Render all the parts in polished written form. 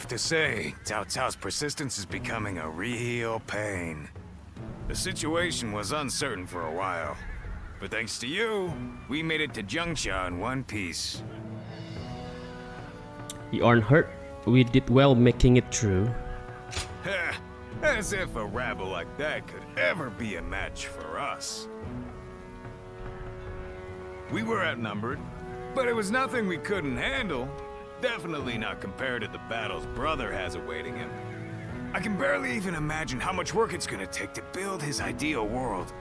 to say, Cao Cao's persistence is becoming a real pain. The situation was uncertain for a while, but thanks to you, we made it to Zhang in one piece. You aren't hurt. We did well making it through. As if a rabble like that could ever be a match for us. We were outnumbered, but it was nothing we couldn't handle. Definitely not compared to the battles Brother has awaiting him. I can barely even imagine how much work it's gonna take to build his ideal world.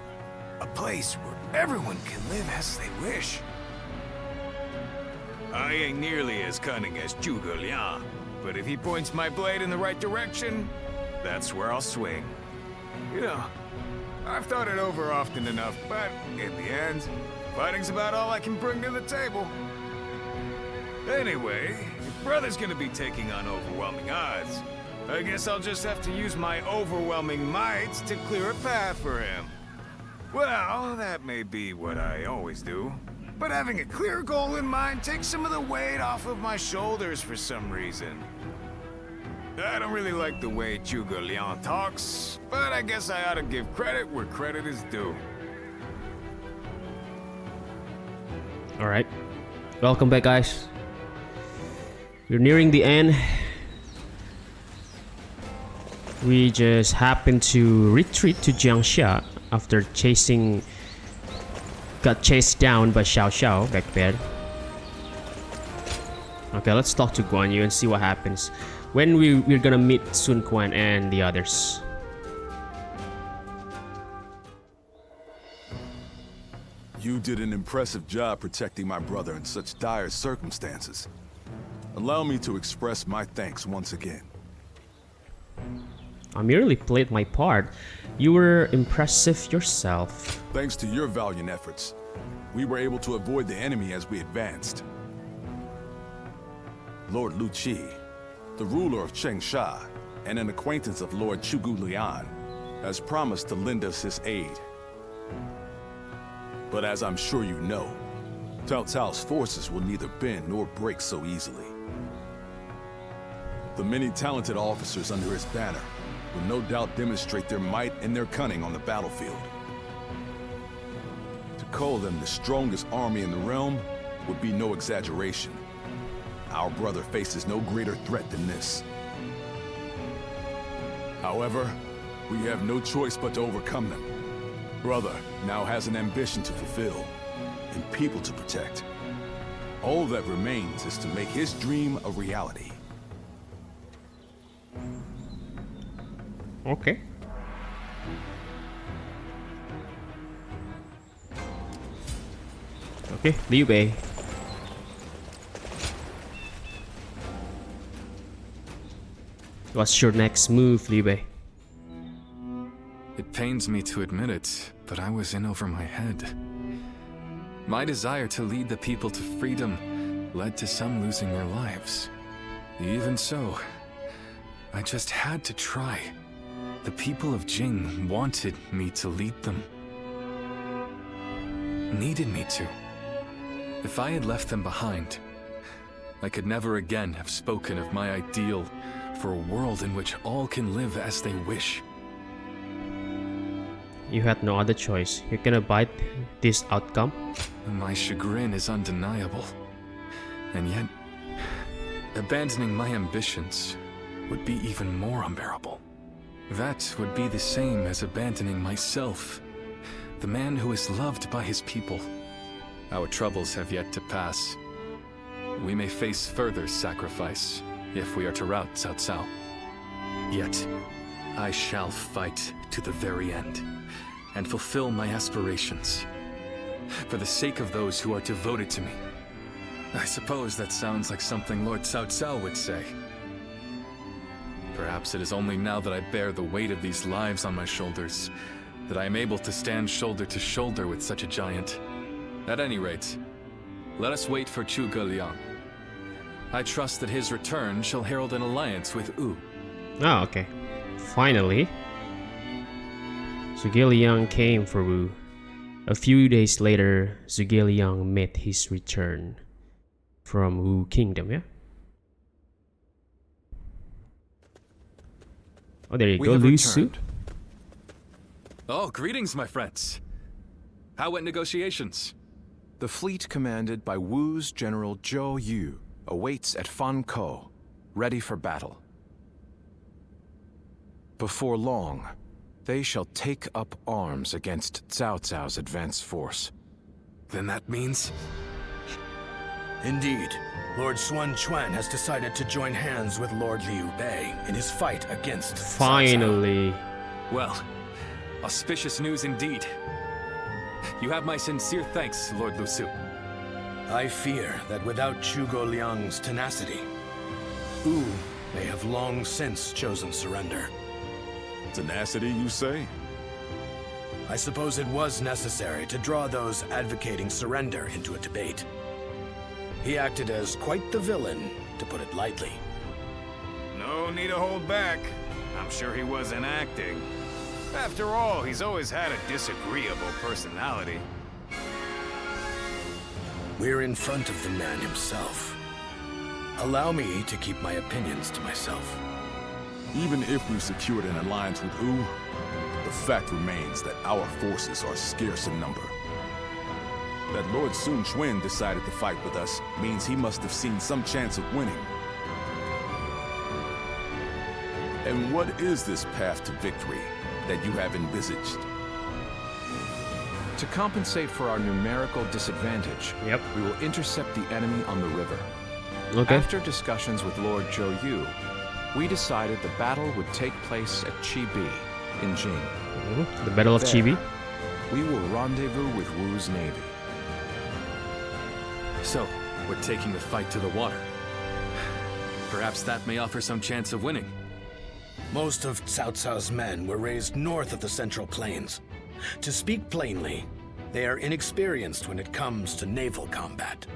A place where everyone can live as they wish. I ain't nearly as cunning as Zhuge Liang, but if he points my blade in the right direction, that's where I'll swing. You know, I've thought it over often enough, but in the end, fighting's about all I can bring to the table. Anyway, if Brother's gonna be taking on overwhelming odds, I guess I'll just have to use my overwhelming might to clear a path for him. Well, that may be what I always do, but having a clear goal in mind takes some of the weight off of my shoulders for some reason. I don't really like the way Zhuge Liang talks, but I guess I ought to give credit where credit is due. Alright. Welcome back, guys. We're nearing the end. We just happened to retreat to Jiangxia after got chased down by Cao Cao back there. Okay, let's talk to Guan Yu and see what happens when we're gonna meet Sun Quan and the others. You did an impressive job protecting my brother in such dire circumstances. Allow me to express my thanks once again. I merely played my part. You were impressive yourself. Thanks to your valiant efforts, we were able to avoid the enemy as we advanced. Lord Lu Qi, the ruler of Chengsha and an acquaintance of Lord Zhuge Liang, has promised to lend us his aid. But as I'm sure you know, Cao Cao's forces will neither bend nor break so easily. The many talented officers under his banner will no doubt demonstrate their might and their cunning on the battlefield. To call them the strongest army in the realm would be no exaggeration. Our brother faces no greater threat than this. However, we have no choice but to overcome them. Brother now has an ambition to fulfill and people to protect. All that remains is to make his dream a reality. Okay. Okay, Liu Bei. What's your next move, Liu Bei? It pains me to admit it, but I was in over my head. My desire to lead the people to freedom led to some losing their lives. Even so, I just had to try. The people of Jing wanted me to lead them. Needed me to. If I had left them behind, I could never again have spoken of my ideal for a world in which all can live as they wish. You had no other choice. You're gonna bite this outcome. My chagrin is undeniable. And yet, abandoning my ambitions would be even more unbearable. That would be the same as abandoning myself, the man who is loved by his people. Our troubles have yet to pass. We may face further sacrifice if we are to rout Cao Cao. Yet, I shall fight to the very end and fulfill my aspirations for the sake of those who are devoted to me. I suppose that sounds like something Lord Cao Cao would say. Perhaps it is only now that I bear the weight of these lives on my shoulders that I am able to stand shoulder to shoulder with such a giant. At any rate, let us wait for Zhuge Liang. I trust that his return shall herald an alliance with Wu. Oh, okay. Finally. Zhuge Liang came for Wu. A few days later, Zhuge Liang made his return from Wu Kingdom, yeah? Oh, there you We go, have Lu Su. returned. Oh, greetings, my friends. How went negotiations? The fleet commanded by Wu's General Zhou Yu awaits at Fan Ko, ready for battle. Before long, they shall take up arms against Cao Cao's advance force. Then that means... Indeed, Lord Sun Quan has decided to join hands with Lord Liu Bei in his fight against Cao Cao. Finally. Well, auspicious news indeed. You have my sincere thanks, Lord Lu Su. I fear that without Zhuge Liang's tenacity, Wu may have long since chosen surrender. Tenacity, you say? I suppose it was necessary to draw those advocating surrender into a debate. He acted as quite the villain, to put it lightly. No need to hold back. I'm sure he wasn't acting. After all, he's always had a disagreeable personality. We're in front of the man himself. Allow me to keep my opinions to myself. Even if we've secured an alliance with Wu, the fact remains that our forces are scarce in number. That Lord Sun Quan decided to fight with us means he must have seen some chance of winning. And what is this path to victory that you have envisaged? To compensate for our numerical disadvantage, Yep. we will intercept the enemy on the river. Okay. After discussions with Lord Zhou Yu, we decided the battle would take place at Chibi, in Jing. The Battle of There, Chibi. We will rendezvous with Wu's navy. So, we're taking the fight to the water. Perhaps that may offer some chance of winning. Most of Cao Cao's men were raised north of the Central Plains. To speak plainly, they are inexperienced when it comes to naval combat.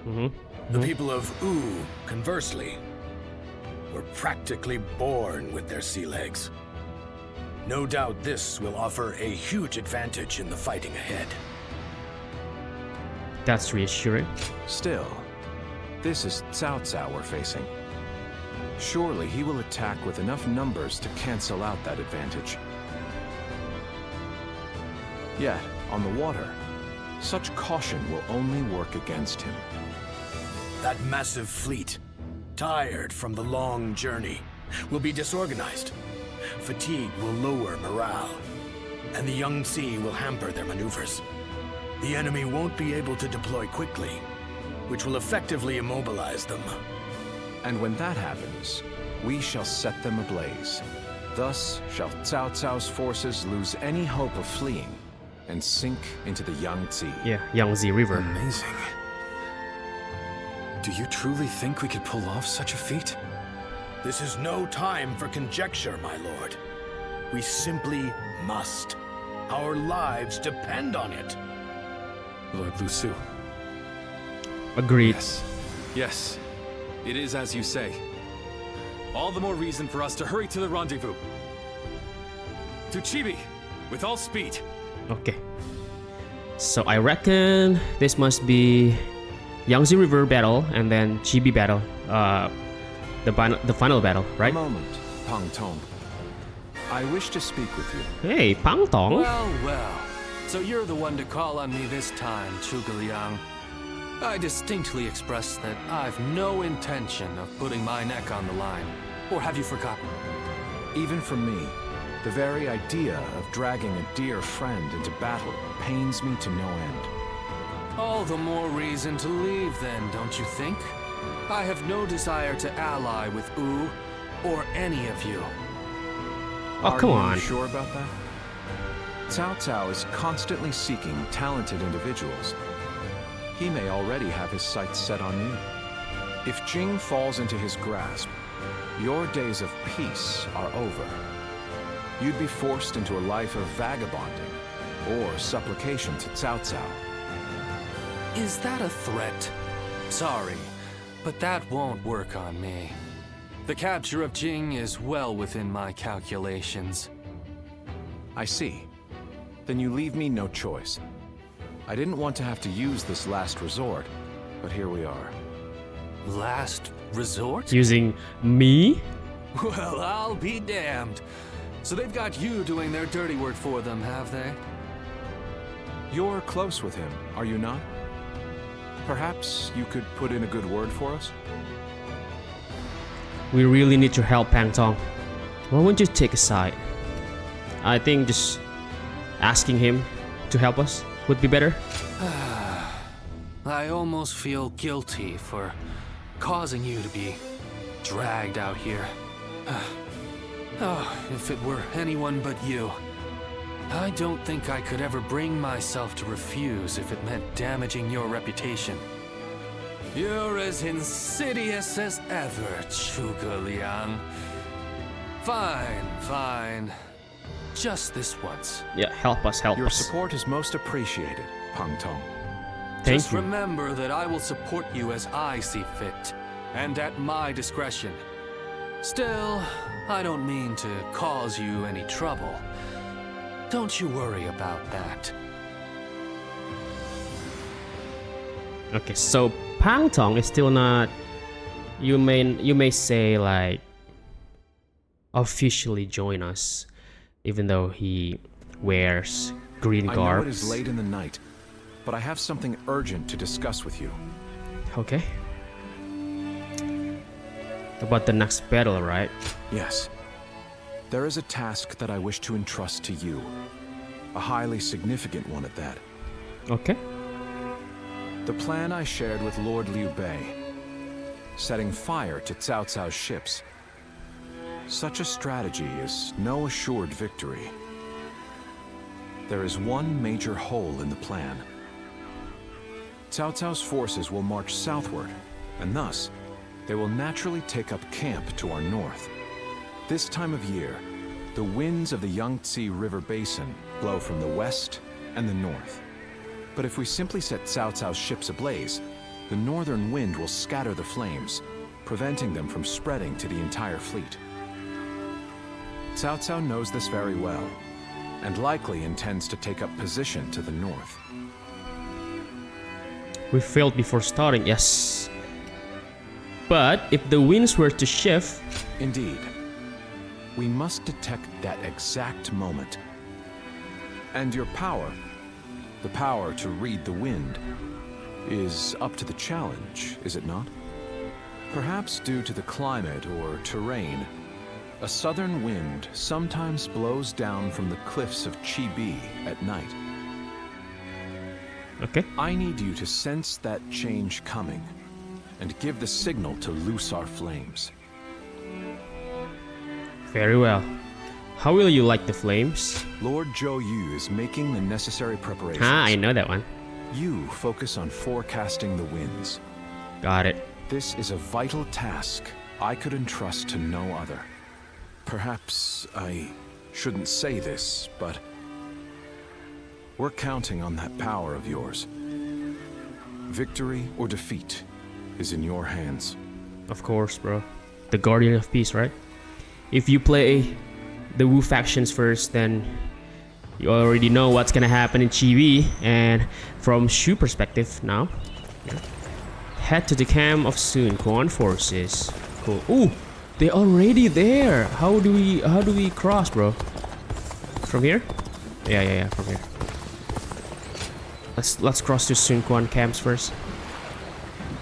The people of Wu, conversely, were practically born with their sea legs. No doubt this will offer a huge advantage in the fighting ahead. That's reassuring. Still, this is Cao Cao we're facing. Surely he will attack with enough numbers to cancel out that advantage. Yet, on the water, such caution will only work against him. That massive fleet, tired from the long journey, will be disorganized. Fatigue will lower morale, and the Yangtze will hamper their maneuvers. The enemy won't be able to deploy quickly, which will effectively immobilize them. And when that happens, we shall set them ablaze. Thus shall Cao Cao's forces lose any hope of fleeing and sink into the Yangtze. Yeah, Yangtze River. Amazing. Do you truly think we could pull off such a feat? This is no time for conjecture, my lord. We simply must. Our lives depend on it. Lord Lu Su. Agreed. Yes. Yes. It is as you say. All the more reason for us to hurry to the rendezvous. To Chibi, with all speed. Okay. So I reckon this must be Yangtze River battle and then Chibi battle. The final battle, A right? moment, Pang Tong. I wish to speak with you. Hey, Pang Tong. Well, well. So you're the one to call on me this time, Zhuge Liang. I distinctly expressed that I've no intention of putting my neck on the line. Or have you forgotten? Even for me, the very idea of dragging a dear friend into battle pains me to no end. All the more reason to leave then, don't you think? I have no desire to ally with Wu or any of you. Oh, come Are on. you sure about that? Cao Cao is constantly seeking talented individuals. He may already have his sights set on you. If Jing falls into his grasp, your days of peace are over. You'd be forced into a life of vagabonding or supplication to Cao Cao. Is that a threat? Sorry, but that won't work on me. The capture of Jing is well within my calculations. I see. Then you leave me no choice. I didn't want to have to use this last resort, but here we are. Last resort? Using me? Well, I'll be damned. So they've got you doing their dirty work for them, have they? You're close with him, are you not? Perhaps you could put in a good word for us? We really need your help, Pang Tong. Why won't you take a side? I think just asking him to help us would be better. I almost feel guilty for causing you to be dragged out here. Oh, if it were anyone but you. I don't think I could ever bring myself to refuse if it meant damaging your reputation. You're as insidious as ever, Zhuge Liang. Fine, fine. Just this once. Yeah, help us, help Your us. support is most appreciated, Pang Tong. Thank Just you. remember that I will support you as I see fit, and at my discretion. Still, I don't mean to cause you any trouble. Don't you worry about that. Okay, so Pang Tong is still not, you may say, like, officially join us, even though he wears green I know it garbs. is late in the night, but I have something urgent to discuss with you. Okay. About the next battle, right? Yes. There is a task that I wish to entrust to you. A highly significant one at that. Okay. The plan I shared with Lord Liu Bei. Setting fire to Cao Cao's ships. Such a strategy is no assured victory. There is one major hole in the plan. Cao Cao's forces will march southward, and thus, they will naturally take up camp to our north. This time of year, the winds of the Yangtze River Basin blow from the west and the north. But if we simply set Cao Cao's ships ablaze, the northern wind will scatter the flames, preventing them from spreading to the entire fleet. Cao Cao knows this very well, and likely intends to take up position to the north. We failed before starting, yes. But if the winds were to shift... Indeed. We must detect that exact moment. And your power, the power to read the wind, is up to the challenge, is it not? Perhaps due to the climate or terrain, a southern wind sometimes blows down from the cliffs of Chibi at night. Okay. I need you to sense that change coming and give the signal to loose our flames. Very well. How will you light the flames? Lord Zhou Yu is making the necessary preparations. Ah, I know that one. You focus on forecasting the winds. Got it. This is a vital task I could entrust to no other. Perhaps I shouldn't say this, but we're counting on that power of yours. Victory or defeat is in your hands. Of course, bro. The Guardian of Peace, right? If you play the Wu factions first, then you already know what's gonna happen in Chibi. And from Shu perspective now, head to the camp of Sun Quan forces. Cool. Ooh, they're already there. How do we cross, bro? From here? Yeah, from here. Let's cross to Sun Quan camps first.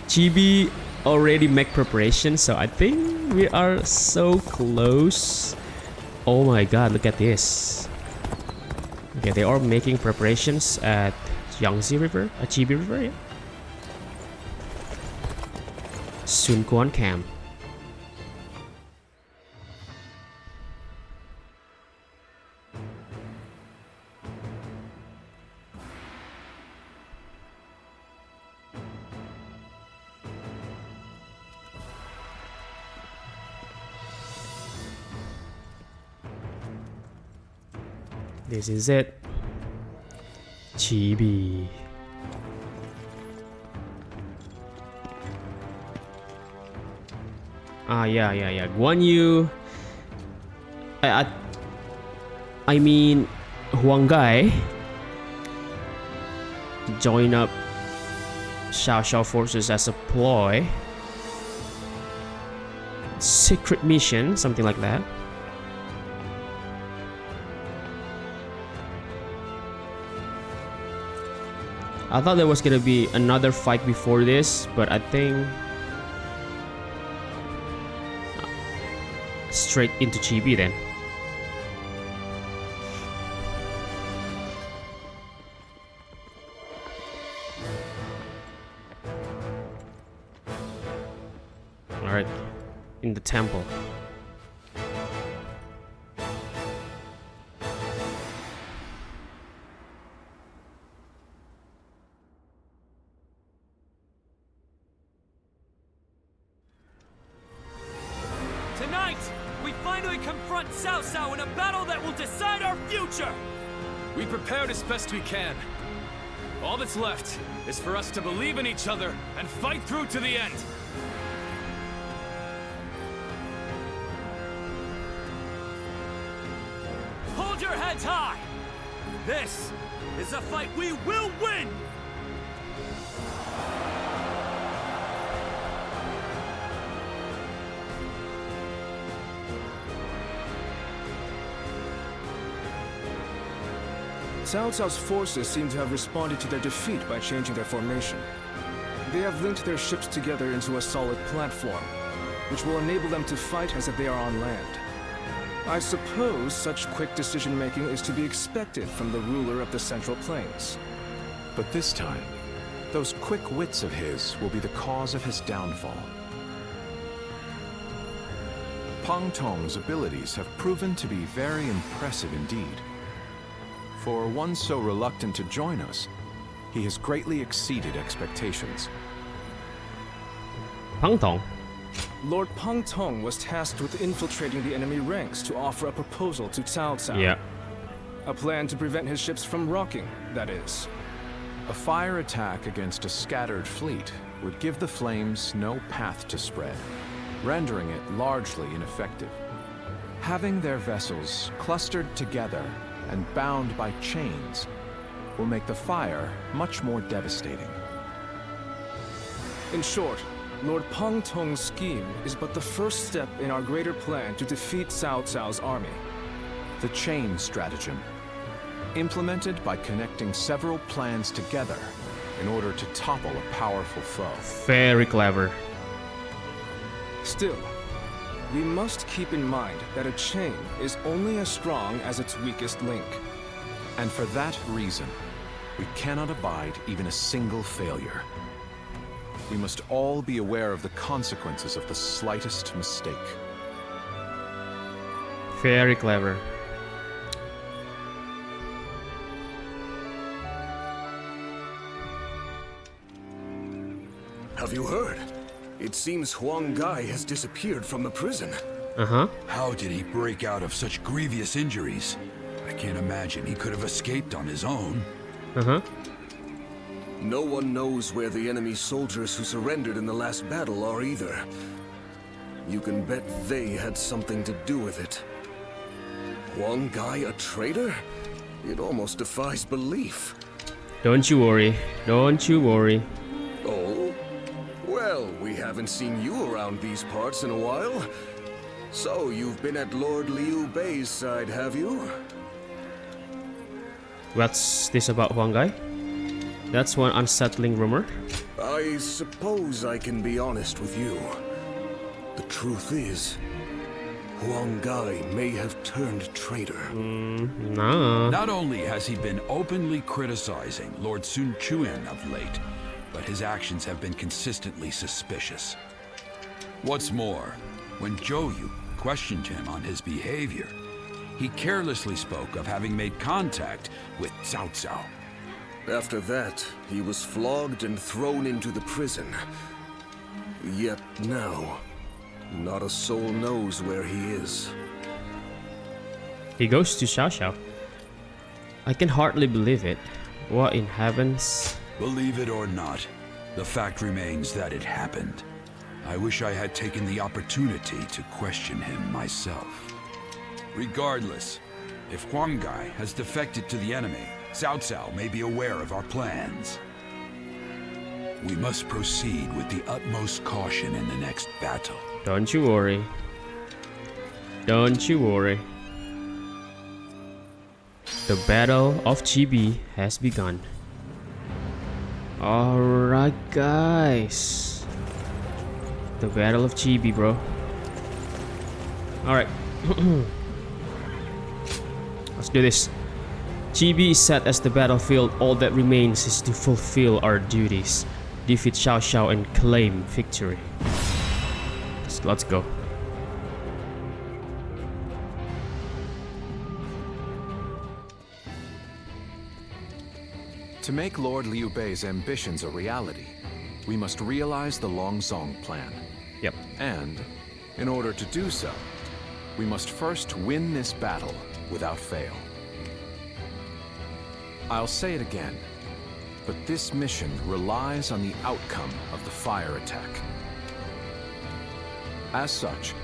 Chibi already make preparations, so I think we are so close. Oh my god, look at this. Okay, they are making preparations at Yangtze River, Chibi River, yeah. Sun Quan camp. This is it. Chibi. Ah, yeah. Guan Yu. I mean, Huang Gai join up Cao Cao forces as a ploy. Secret mission, something like that. I thought there was gonna be another fight before this, but I think straight into Chibi then. Alright, in the temple. Tonight, we finally confront Cao Cao in a battle that will decide our future! We prepared as best we can. All that's left is for us to believe in each other and fight through to the end. Hold your heads high! This is a fight we will win! Cao Cao's forces seem to have responded to their defeat by changing their formation. They have linked their ships together into a solid platform, which will enable them to fight as if they are on land. I suppose such quick decision-making is to be expected from the ruler of the Central Plains. But this time, those quick wits of his will be the cause of his downfall. Pang Tong's abilities have proven to be very impressive indeed. For one so reluctant to join us, he has greatly exceeded expectations. Pang Tong. Lord Pang Tong was tasked with infiltrating the enemy ranks to offer a proposal to Cao Cao. Yeah. A plan to prevent his ships from rocking, that is. A fire attack against a scattered fleet would give the flames no path to spread, rendering it largely ineffective. Having their vessels clustered together and bound by chains will make the fire much more devastating. In short, Lord Pang Tong's scheme is but the first step in our greater plan to defeat Cao Cao's army. The chain stratagem, implemented by connecting several plans together in order to topple a powerful foe. Very clever. Still, we must keep in mind that a chain is only as strong as its weakest link. And for that reason, we cannot abide even a single failure. We must all be aware of the consequences of the slightest mistake. Very clever. Have you heard? It seems Huang Gai has disappeared from the prison. Uh-huh. How did he break out of such grievous injuries? I can't imagine he could have escaped on his own. Uh-huh. No one knows where the enemy soldiers who surrendered in the last battle are either. You can bet they had something to do with it. Huang Gai a traitor? It almost defies belief. Don't you worry. Don't you worry. Oh? Well, we haven't seen you around these parts in a while. So, you've been at Lord Liu Bei's side, have you? What's this about Huang Gai? That's one unsettling rumor. I suppose I can be honest with you. The truth is, Huang Gai may have turned traitor. Nah. Not only has he been openly criticizing Lord Sun Quan of late, but his actions have been consistently suspicious. What's more, when Zhou Yu questioned him on his behavior, he carelessly spoke of having made contact with Cao Cao. After that, he was flogged and thrown into the prison. Yet now, not a soul knows where he is. He goes to Cao Cao. I can hardly believe it. What in heavens? Believe it or not, the fact remains that it happened. I wish I had taken the opportunity to question him myself. Regardless, if Huang Gai has defected to the enemy, Cao Cao may be aware of our plans. We must proceed with the utmost caution in the next battle. Don't you worry. Don't you worry. The Battle of Chibi has begun. Alright, guys. The Battle of Chibi, bro. Alright. Let's do this. Chibi is set as the battlefield. All that remains is to fulfill our duties, defeat Cao Cao and claim victory. Let's go. To make Lord Liu Bei's ambitions a reality, we must realize the Longzong plan. Yep. And, in order to do so, we must first win this battle without fail. I'll say it again, but this mission relies on the outcome of the fire attack. As such,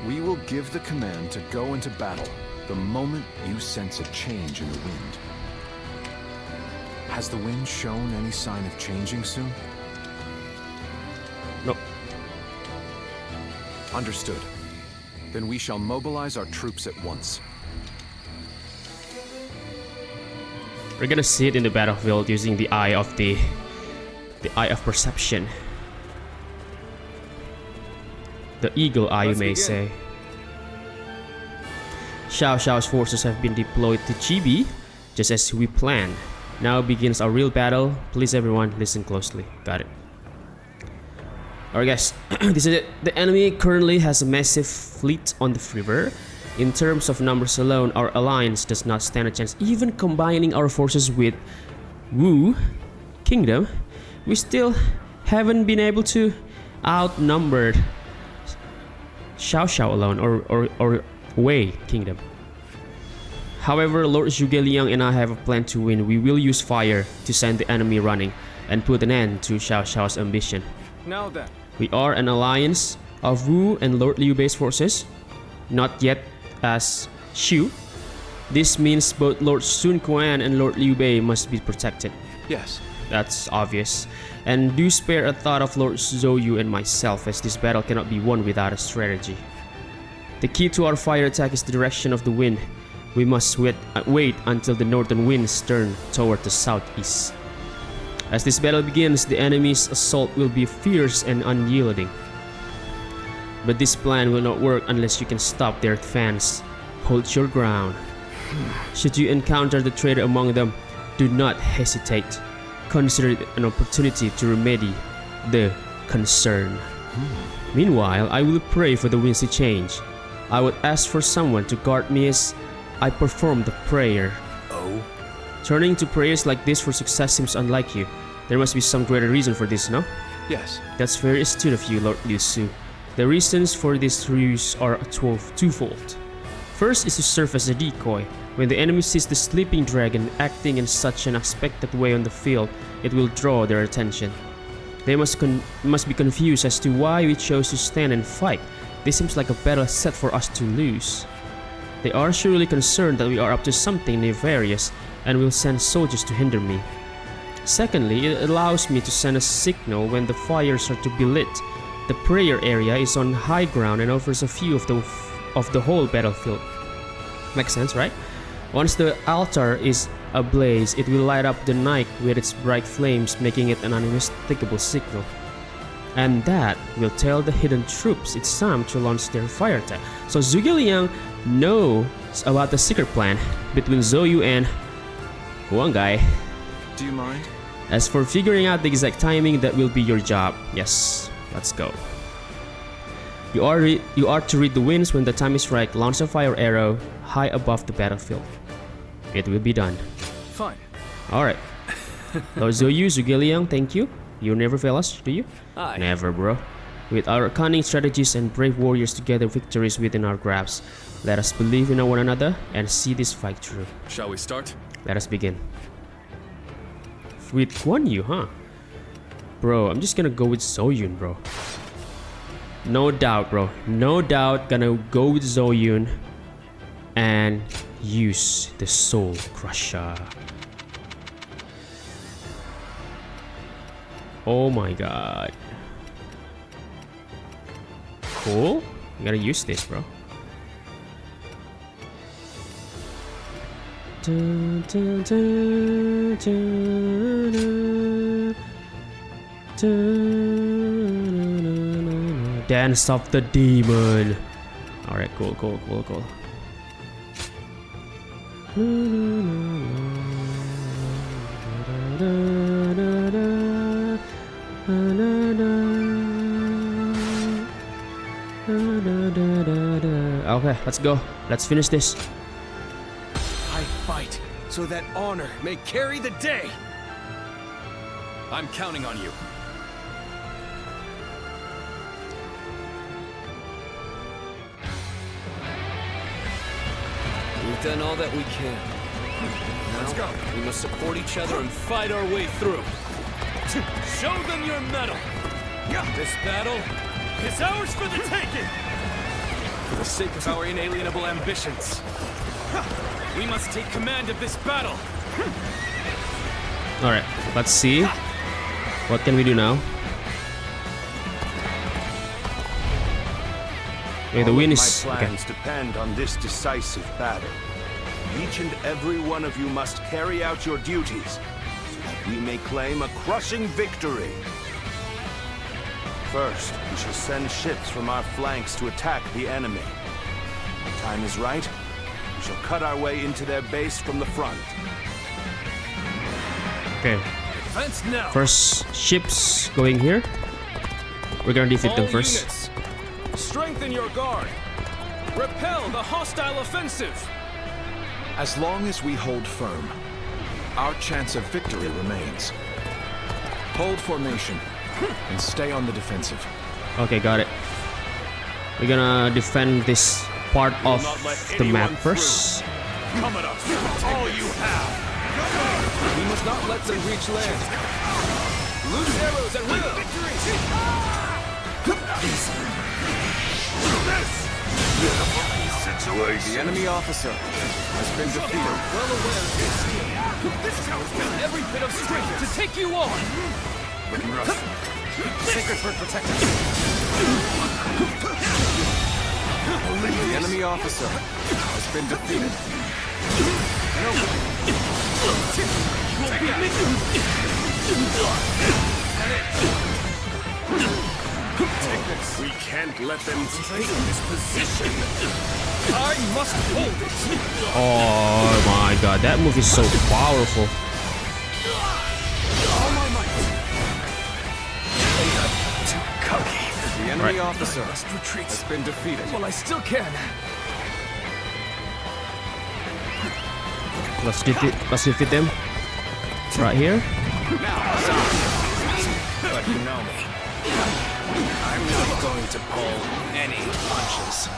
we will give the command to go into battle the moment you sense a change in the wind. Has the wind shown any sign of changing soon? No. Understood. Then we shall mobilize our troops at once. We're gonna see it in the battlefield using the eye of perception. The eagle eye, you may say. Cao Cao's forces have been deployed to Chibi, just as we planned. Now begins our real battle. Please everyone, listen closely. Got it. Alright guys, this is it. The enemy currently has a massive fleet on the river. In terms of numbers alone, our alliance does not stand a chance. Even combining our forces with Wu Kingdom, we still haven't been able to outnumber Cao Cao alone, or Wei Kingdom. However, Lord Zhuge Liang and I have a plan to win. We will use fire to send the enemy running and put an end to Cao Cao's ambition. Now then. We are an alliance of Wu and Lord Liu Bei's forces, not yet as Shu. This means both Lord Sun Quan and Lord Liu Bei must be protected. Yes. That's obvious. And do spare a thought of Lord Zhou Yu and myself, as this battle cannot be won without a strategy. The key to our fire attack is the direction of the wind. We must wait until the northern winds turn toward the southeast. As this battle begins, the enemy's assault will be fierce and unyielding. But this plan will not work unless you can stop their advance. Hold your ground. Should you encounter the traitor among them, do not hesitate. Consider it an opportunity to remedy the concern. Meanwhile, I will pray for the winds to change. I would ask for someone to guard me as I perform the prayer. Oh? Turning to prayers like this for success seems unlike you. There must be some greater reason for this, no? Yes. That's very astute of you, Lord Liu Su. The reasons for this ruse are twofold. First is to serve as a decoy. When the enemy sees the sleeping dragon acting in such an unexpected way on the field, it will draw their attention. They must be confused as to why we chose to stand and fight. This seems like a battle set for us to lose. They are surely concerned that we are up to something nefarious and will send soldiers to hinder me. Secondly, it allows me to send a signal when the fires are to be lit. The prayer area is on high ground and offers a view of the whole battlefield. Makes sense, right? Once the altar is ablaze, it will light up the night with its bright flames, making it an unmistakable signal. And that will tell the hidden troops it's time to launch their fire attack. So Zhuge Liang knows about the secret plan between Zhou Yu and Huang Gai. Do you mind? As for figuring out the exact timing, that will be your job. Yes, let's go. You are to read the winds when the time is right. Launch a fire arrow high above the battlefield. It will be done. Fine. Alright. Lord Zhou Yu, Zhuge Liang, thank you. You never fail us, do you? Aye. Never, bro. With our cunning strategies and brave warriors together, victory is within our grasp. Let us believe in one another and see this fight through. Shall we start? Let us begin. With Guan Yu, huh? Bro, I'm just gonna go with Zhou Yun, bro. No doubt, bro. No doubt gonna go with Zhou Yun and use the Soul Crusher. Oh my god. Cool. You gotta use this, bro. Dance of the Demon. Alright, cool. Okay, let's go. Let's finish this. I fight so that honor may carry the day. I'm counting on you. We've done all that we can. Let's go. We must support each other and fight our way through. Show them your mettle. This battle is ours for the taking. For the sake of our inalienable ambitions, We must take command of this battle. Alright, let's see. What can we do now? Okay, the win is... My Okay. plans depend on this decisive battle. Each and every one of you must carry out your duties, so that we may claim a crushing victory. First, we shall send ships from our flanks to attack the enemy. When the time is right, we shall cut our way into their base from the front. Okay. Advance now. First, ships going here. We're gonna defeat them all first. units, strengthen your guard. Repel the hostile offensive. As long as we hold firm, our chance of victory remains. Hold formation and stay on the defensive. Okay, got it. We're gonna defend this part of the map first. Come at us. All you have. We must not let them reach land. Loose arrows at will. The enemy officer has been defeated. Well aware of this. This is how it's got every bit of strength to take you on. Sacred Bird protect us. The enemy officer has been defeated. We can't let them take this position. I must hold it. Oh my god, that move is so powerful. All my might. The enemy officer has been defeated. Well, I still can. Let's defeat them. Right here. But you know me. I'm not going to pull any punches.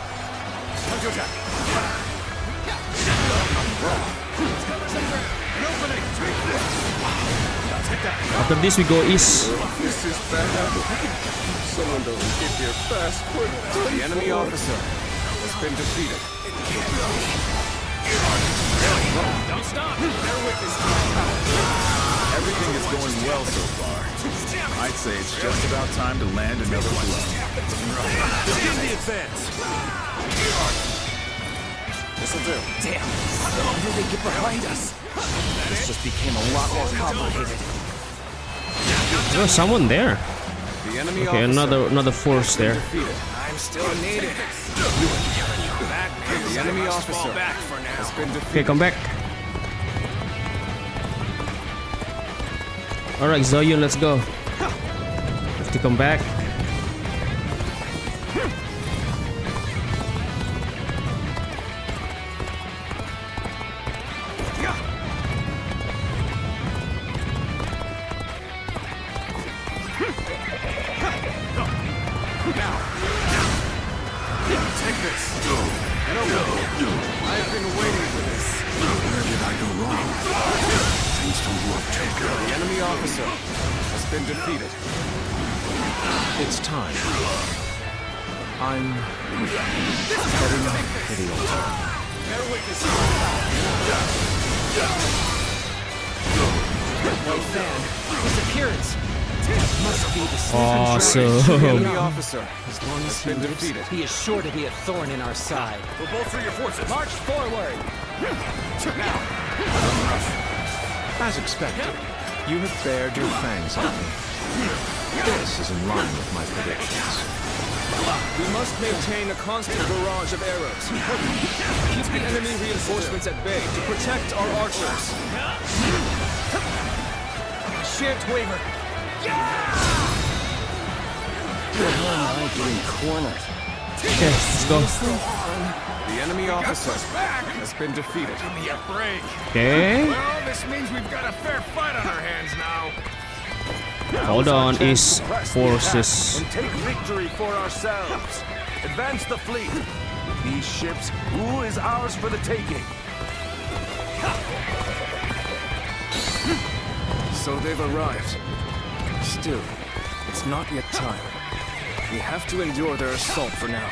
After this, we go east. This is bad. Someone don't get here fast. The enemy officer has been defeated. Don't stop. Bear witness to my power. Everything is going well so far. I'd say it's just about time to land another blow. Begin the advance. This'll do. Damn. How did they get behind us? This just became a lot more complicated. There's someone there. The enemy Okay, officer another force there. I'm still needed. The enemy officer has been defeated. Okay, come back. Alright, Zoyun, let's go. Have to come back. Take this. I've been waiting for this. Where did I go wrong? Things don't look too good. The enemy officer has been defeated. It's time. I'm heading for the altar. Bear witness. White fan. Disappearance. Must be the Awesome. The enemy officer As long as he been lives, defeated. he is sure to be a thorn in our side. We'll bolster your forces. March forward. Now. As expected, you have bared your fangs at me. This is in line with my predictions. We must maintain a constant barrage of arrows. Keep the enemy reinforcements at bay to protect our archers. Shan't waver. Am I getting cornered? Okay, let's go. The enemy officer has been defeated. Give me a break. Okay. Well, this means we've got a fair fight on our hands now. Hold on, East forces. And take victory for ourselves. Advance the fleet. These ships, who is ours for the taking? So they've arrived. Still, it's not yet time. We have to endure their assault for now.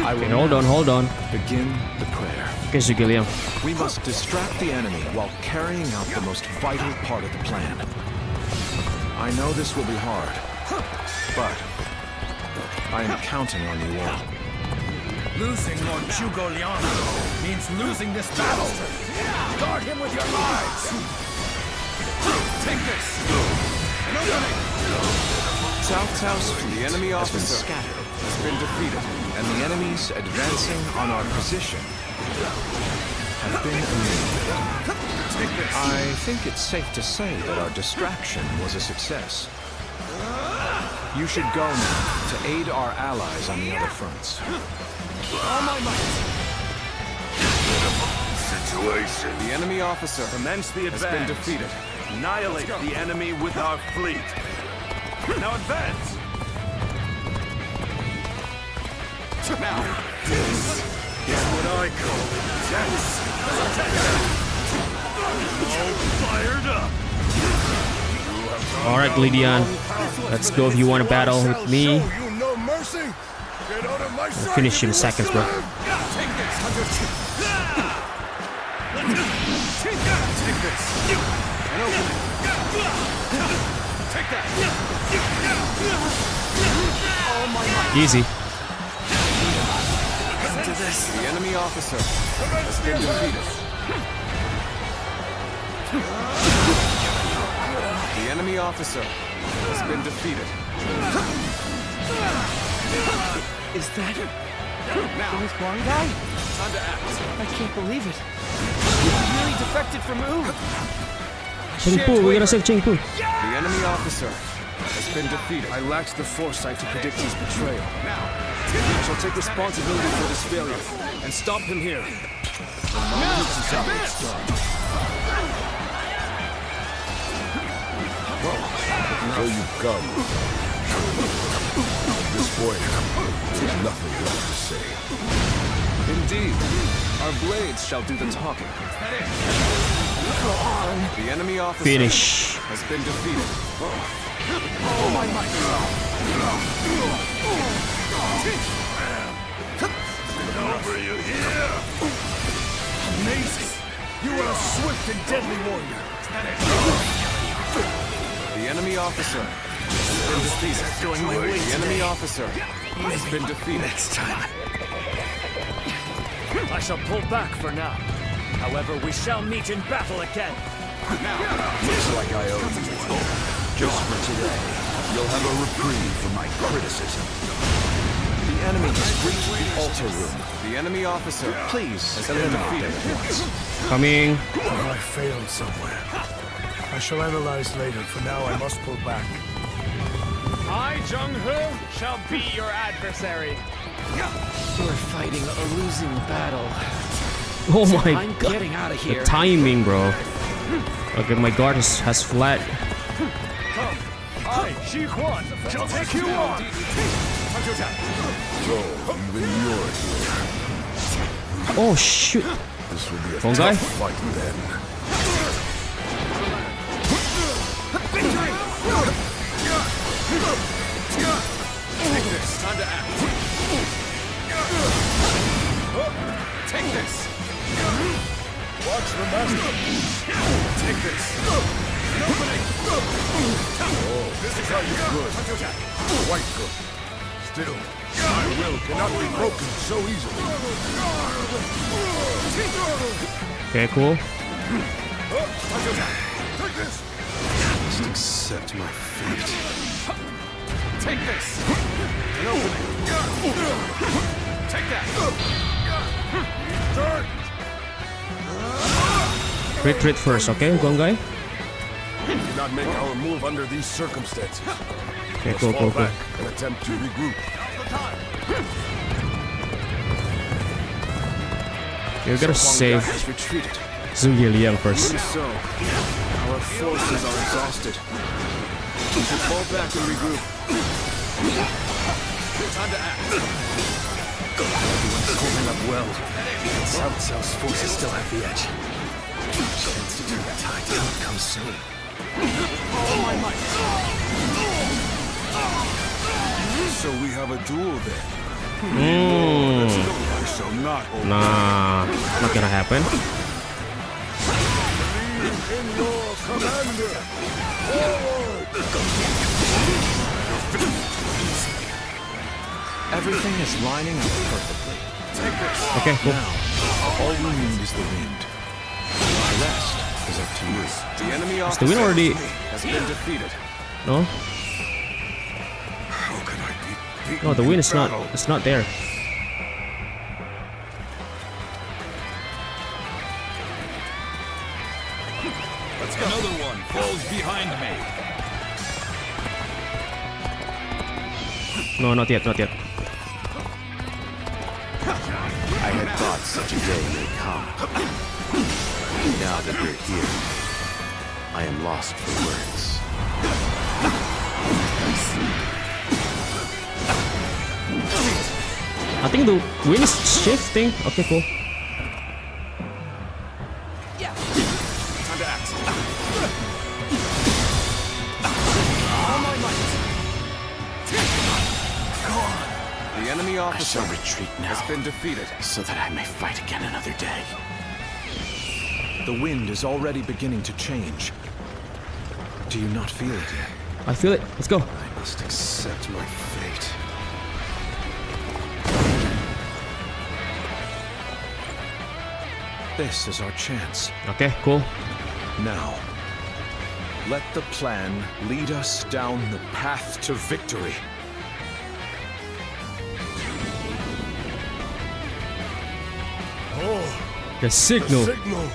I will Okay, hold on. begin the prayer. Okay, sige, Liam. We must distract the enemy while carrying out the most vital part of the plan. I know this will be hard, but I am counting on you all. Losing Lord Zhuge Liang means losing this battle. Guard him with your lives. Take this. An opening. Cao Cao's fleet, the enemy officer, has been defeated, and the enemies advancing on our position have been eliminated. I think it's safe to say that our distraction was a success. You should go now to aid our allies on the other fronts. All my might. Situation. The enemy officer Commence the has advance. been defeated. Annihilate the enemy with our fleet. Now advance. Now. This is what I call intense. All fired up. Alright, Lydian. Let's go if you want to battle with me. You no mercy. Get out of my I'll sight. finish you in seconds, bro. Take this, Hunter. Take this. An opening. Take that. All my might. Easy. To this. The enemy officer has been defeated. The enemy officer has been defeated. Is that Now, with Guan guy? time to act. I can't believe it. He really defected from Wu. Chingpu, we gotta save Chingpu. The enemy officer has been defeated. I lacked the foresight to predict his betrayal. I shall take responsibility for this failure and stop him here. So you've come. At this point, there's nothing left to say. Indeed, our blades shall do the talking. The enemy officer Finish. has been defeated. All my might. Over you here. Amazing. You are a swift and deadly warrior. The enemy officer has been defeated. Doing my way The enemy officer has been defeated. next time. I shall pull back for now. However, we shall meet in battle again. Looks like I owe you one. Just for today, you'll have a reprieve from my criticism. The enemy has breached the altar room. The enemy officer, please, has been defeated. Coming. Have I failed somewhere? I shall analyze later. For now, I must pull back. I, Zhang shall be your adversary. We're fighting a losing battle. Oh my I'm god. getting out of The here. timing, bro. Okay, my guard has flat. I, Quan, shall take you on. So, even you're here. Oh shoot. This will be a One guy? tough fight then. Take this. Time to act. Take this. Watch the master. Take this. An opening. This is how you're good. Quite good. Still, my will cannot be broken so easily. Okay, cool. Take this! Just accept my fate. Take this! An opening! Take that! Retreat first, okay, Guan guy? We cannot make our move under these circumstances. Okay, Let's go, fall go, go. back and attempt to regroup. You're gonna save Zhang Liang first. So, our forces are exhausted. We should fall back and regroup. Time to act. Everyone's holding up well. Cao Cao's forces still have the edge. Chance to turn the tide could come soon. All my might. So we have a duel then. Mm. I shall not hold Nah, not gonna happen. in your commander. Everything is lining up perfectly. Okay, cool. Now, all we need is the wind. The rest is up to you. The enemy Is the win already? has been defeated. No? How can I be beaten No, the win in is not. battle? It's not there. Let's go. Another one falls behind me. No, not yet, not yet. I had thought such a day may come. Now that we're here, I am lost for words. I think the wind is shifting. Okay, cool. Time to act. All my might. The enemy officer retreat now, has been defeated. so that I may fight again another day. The wind is already beginning to change. Do you not feel it yet? I feel it. Let's go. I must accept my fate. This is our chance. Okay, cool. Now, let the plan lead us down the path to victory. The signal. Signal.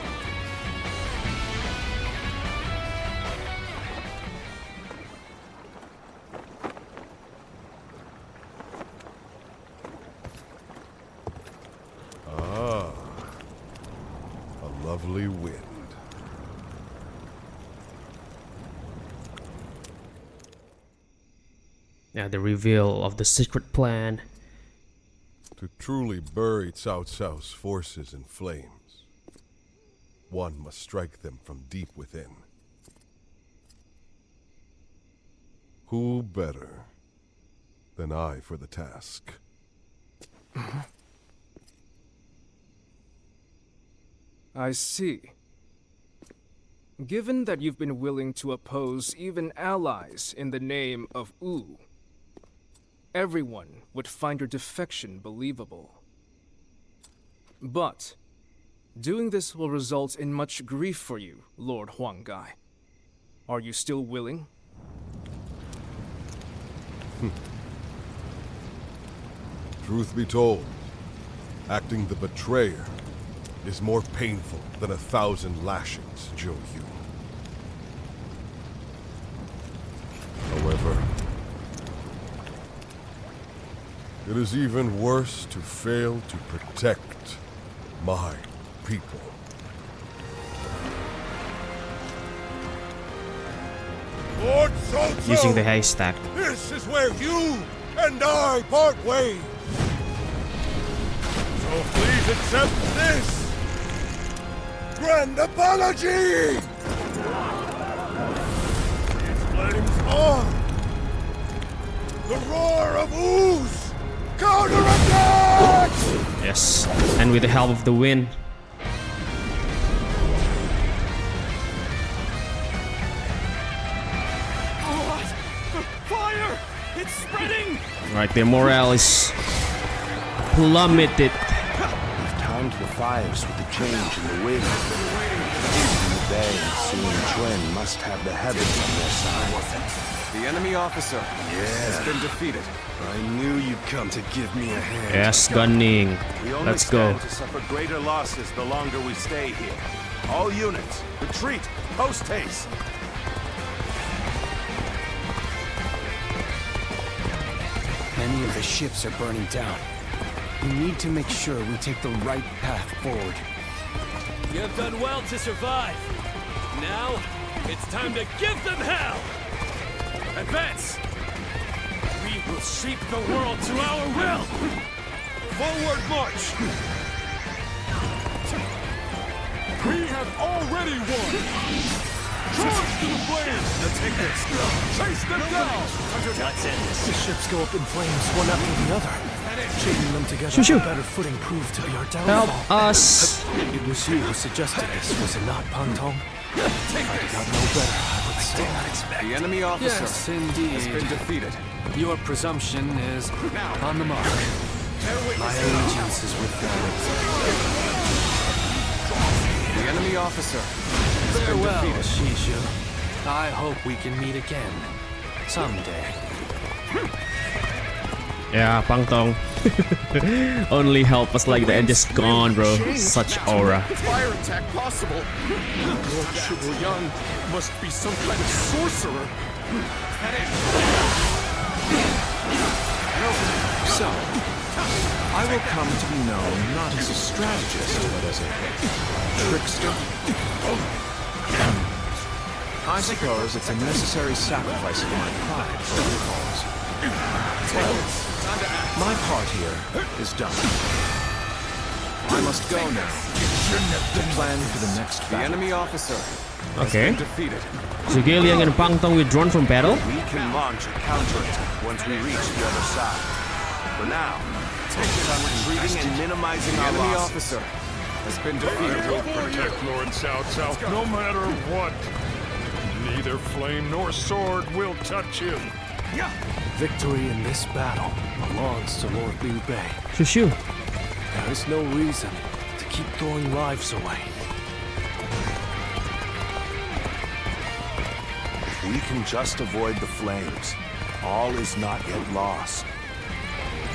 Ah, a lovely wind. Yeah, the reveal of the secret plan. To truly bury Cao Cao's forces in flames, one must strike them from deep within. Who better than I for the task? I see. Given that you've been willing to oppose even allies in the name of Wu, everyone would find your defection believable. But doing this will result in much grief for you, Lord Huanggai. Are you still willing? Truth be told, acting the betrayer is more painful than 1,000 lashings, Zhou Yu. However, it is even worse to fail to protect my people. Lord Cao Cao, Using the haystack. this is where you and I part ways. So please accept this grand apology! These flames are the roar of ooze! Counterattack! Yes. And with the help of the wind. Fire! It's spreading! Right, their morale is plummeted. We've timed the fires with the change in the wind. They and soon Quan must have the heavens on their side. The enemy officer has been defeated. I knew you'd come to give me a hand. Yes, gunning. We only Let's go. stand to suffer greater losses the longer we stay here. All units, retreat, post haste. Many of the ships are burning down. We need to make sure we take the right path forward. You have done well to survive. Now, it's time to give them hell! Advance! We will shape the world to our will! Forward march! We have already won! Charge to the flames! Let's take this. Chase them down! That's it. The ships go up in flames one after the other. Chaining them together Shoo, shoo. on better footing proved to be our downfall. Help us! It was you who suggested this, was it not, Pantong? I did not know better, I would say. The enemy officer Yes, indeed. has been defeated. Your presumption is on the mark. My allegiance is with them. The enemy officer has been Farewell, defeated. Shishu. I hope we can meet again. Someday. Yeah, Pangtong. Only help us like that and just gone, bro. Such aura. Fire attack possible. Lord Shugoyan must be some kind of sorcerer. So, I will come to be known not as a strategist, but as a trickster. I suppose it's a necessary sacrifice of my pride for the cause. My part here is done. I must go now. To plan for the next battle. The enemy officer Okay. has been defeated. So Gillian and Pangtong withdrawn from battle. We can launch a counterattack once we reach the other side. For now, focus on retreating and minimizing The our enemy losses. officer has been defeated. Will protect Lord Cao Cao no matter what. Neither flame nor sword will touch him. Victory in this battle belongs to Lord Liu Bei. Shoo shoo. There is no reason to keep throwing lives away. If we can just avoid the flames, all is not yet lost.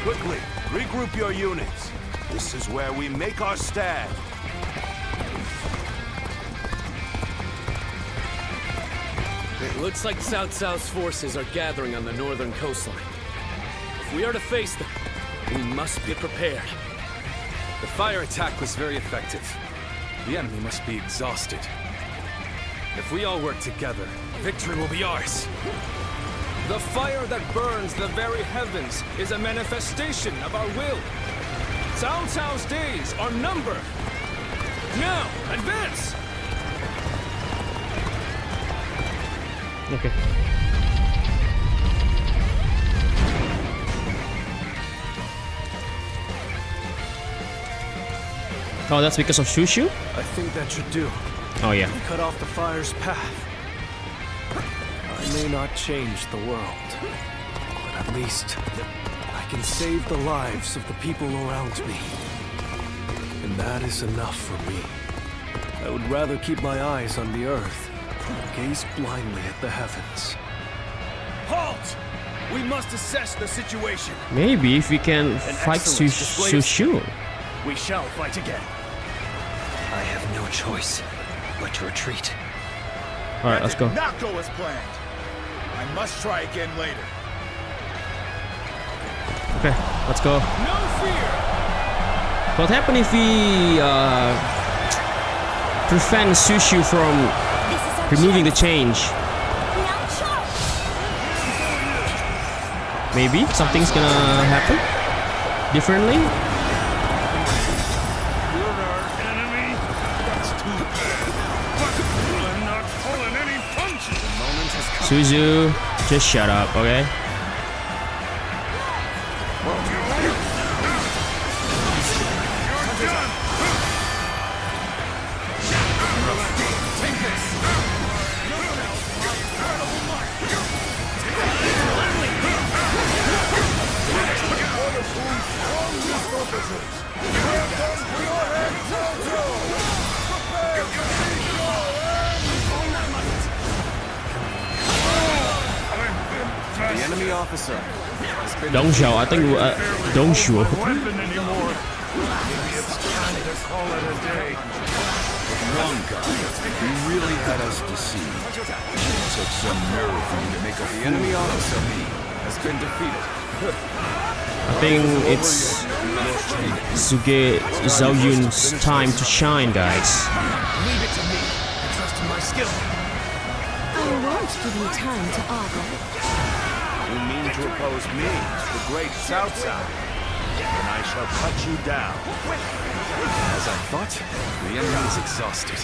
Quickly, regroup your units. This is where we make our stand. It looks like Cao Cao's forces are gathering on the northern coastline. If we are to face them, we must be prepared. The fire attack was very effective. The enemy must be exhausted. If we all work together, victory will be ours. The fire that burns the very heavens is a manifestation of our will. Cao Cao's days are numbered. Now, advance! Okay. Oh, that's because of Shushu? I think that should do. Oh yeah. Cut off the fire's path. I may not change the world, but at least I can save the lives of the people around me. And that is enough for me. I would rather keep my eyes on the earth, gaze blindly at the heavens. Halt! We must assess the situation. Maybe if we can fight Shushu. We shall fight again. I have no choice but to retreat. Alright, let's go. Not go as planned. I must try again later. Okay, let's go. No fear! What happens if we prevent Shushu from removing the change? Maybe something's gonna happen differently. You're our enemy. That's too bad. But I'm not pulling any punches. The moment has come. Suzu, just shut up, okay? You're done. Take this! enemy officer has been Dong Xiao, I think Dong Xiao. Weapon anymore. Maybe it's time to call it a day. One guy, you really had us deceived. It took some nerve for you to make a the enemy officer has been defeated. I think it's Suge Zhao Yun's time to shine, guys. Leave it to me. I trust in my skill. I won't give you time to ogle. You mean to oppose me, the great Cao Cao? Then I shall cut you down. As I thought, the enemy is exhausted.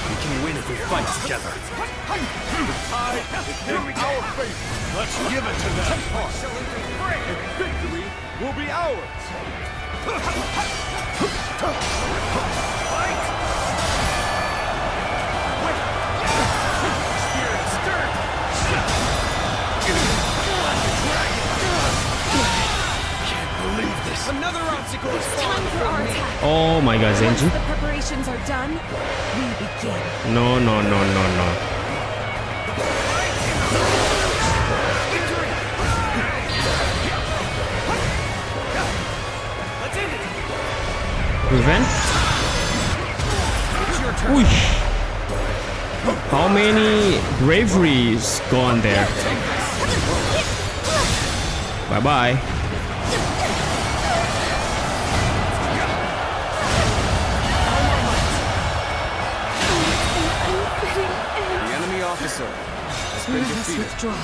We can win if we fight together. The tide is in our favor. Let's give it to them. And victory will be ours. Fight! Spear and stern. Can't believe this. Another obstacle is Time falling for our attack. Oh my god, Once Zenji. the preparations are done, we begin. No, no, no, no, no. Let's end it. Revenge? Whoosh. How many braveries gone there? Bye bye. The enemy officer has been Let us defeated. withdraw.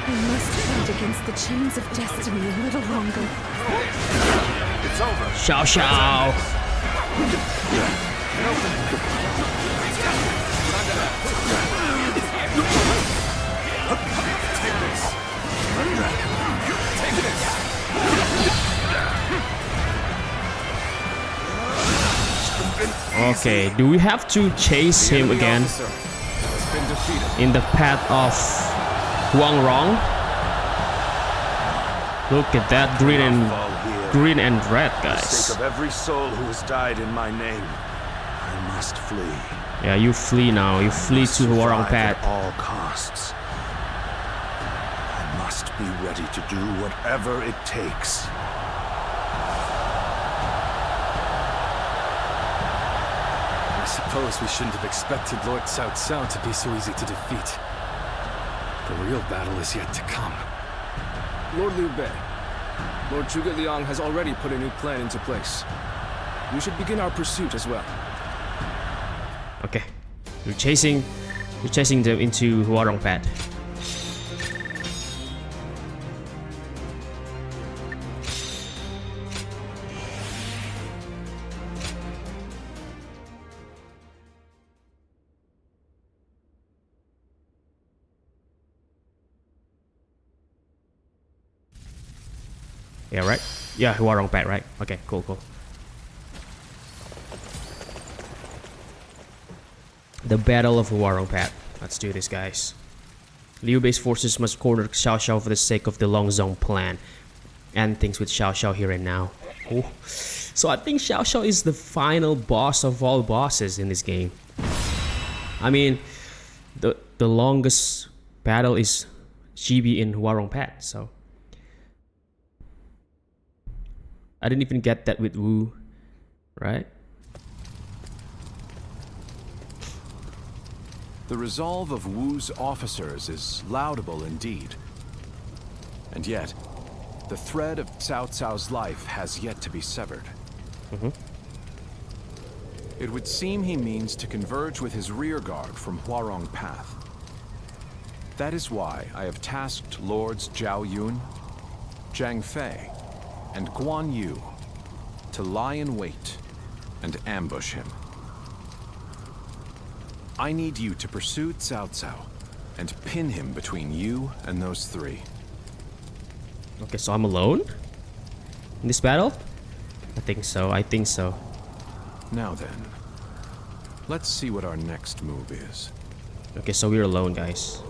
We must fight against the chains of destiny a little longer. It's over. Xiao Xiao. Okay, do we have to chase him again Officer has been defeated. in the path of Huarong? Look at that green and red, For the sake guys. of every soul who has died in my name, I must flee. Yeah, you flee now. You flee to Huarong Survive path. at all costs. I must be ready to do whatever it takes. I suppose we shouldn't have expected Lord Cao Cao to be so easy to defeat. The real battle is yet to come. Lord Liu Bei, Lord Zhuge Liang has already put a new plan into place. We should begin our pursuit as well. Okay, we're chasing them into Huarong path. Yeah, right? Yeah, Huarong path, right? Okay, cool, cool. The Battle of Huarong path. Let's do this, guys. Liu Bei's forces must corner Cao Cao for the sake of the Longzong plan. End things with Cao Cao here and now. Oh. So I think Cao Cao is the final boss of all bosses in this game. I mean, the longest battle is Chibi in Huarong path, so I didn't even get that with Wu, right? The resolve of Wu's officers is laudable indeed. And yet, the thread of Cao Cao's life has yet to be severed. It would seem he means to converge with his rearguard from Huarong Path. That is why I have tasked Lords Zhao Yun, Zhang Fei, and Guan Yu to lie in wait and ambush him. I need you to pursue Cao Cao and pin him between you and those three. Okay, so I'm alone in this battle? I think so, I think so. Now then, let's see what our next move is. Okay, so we're alone, guys.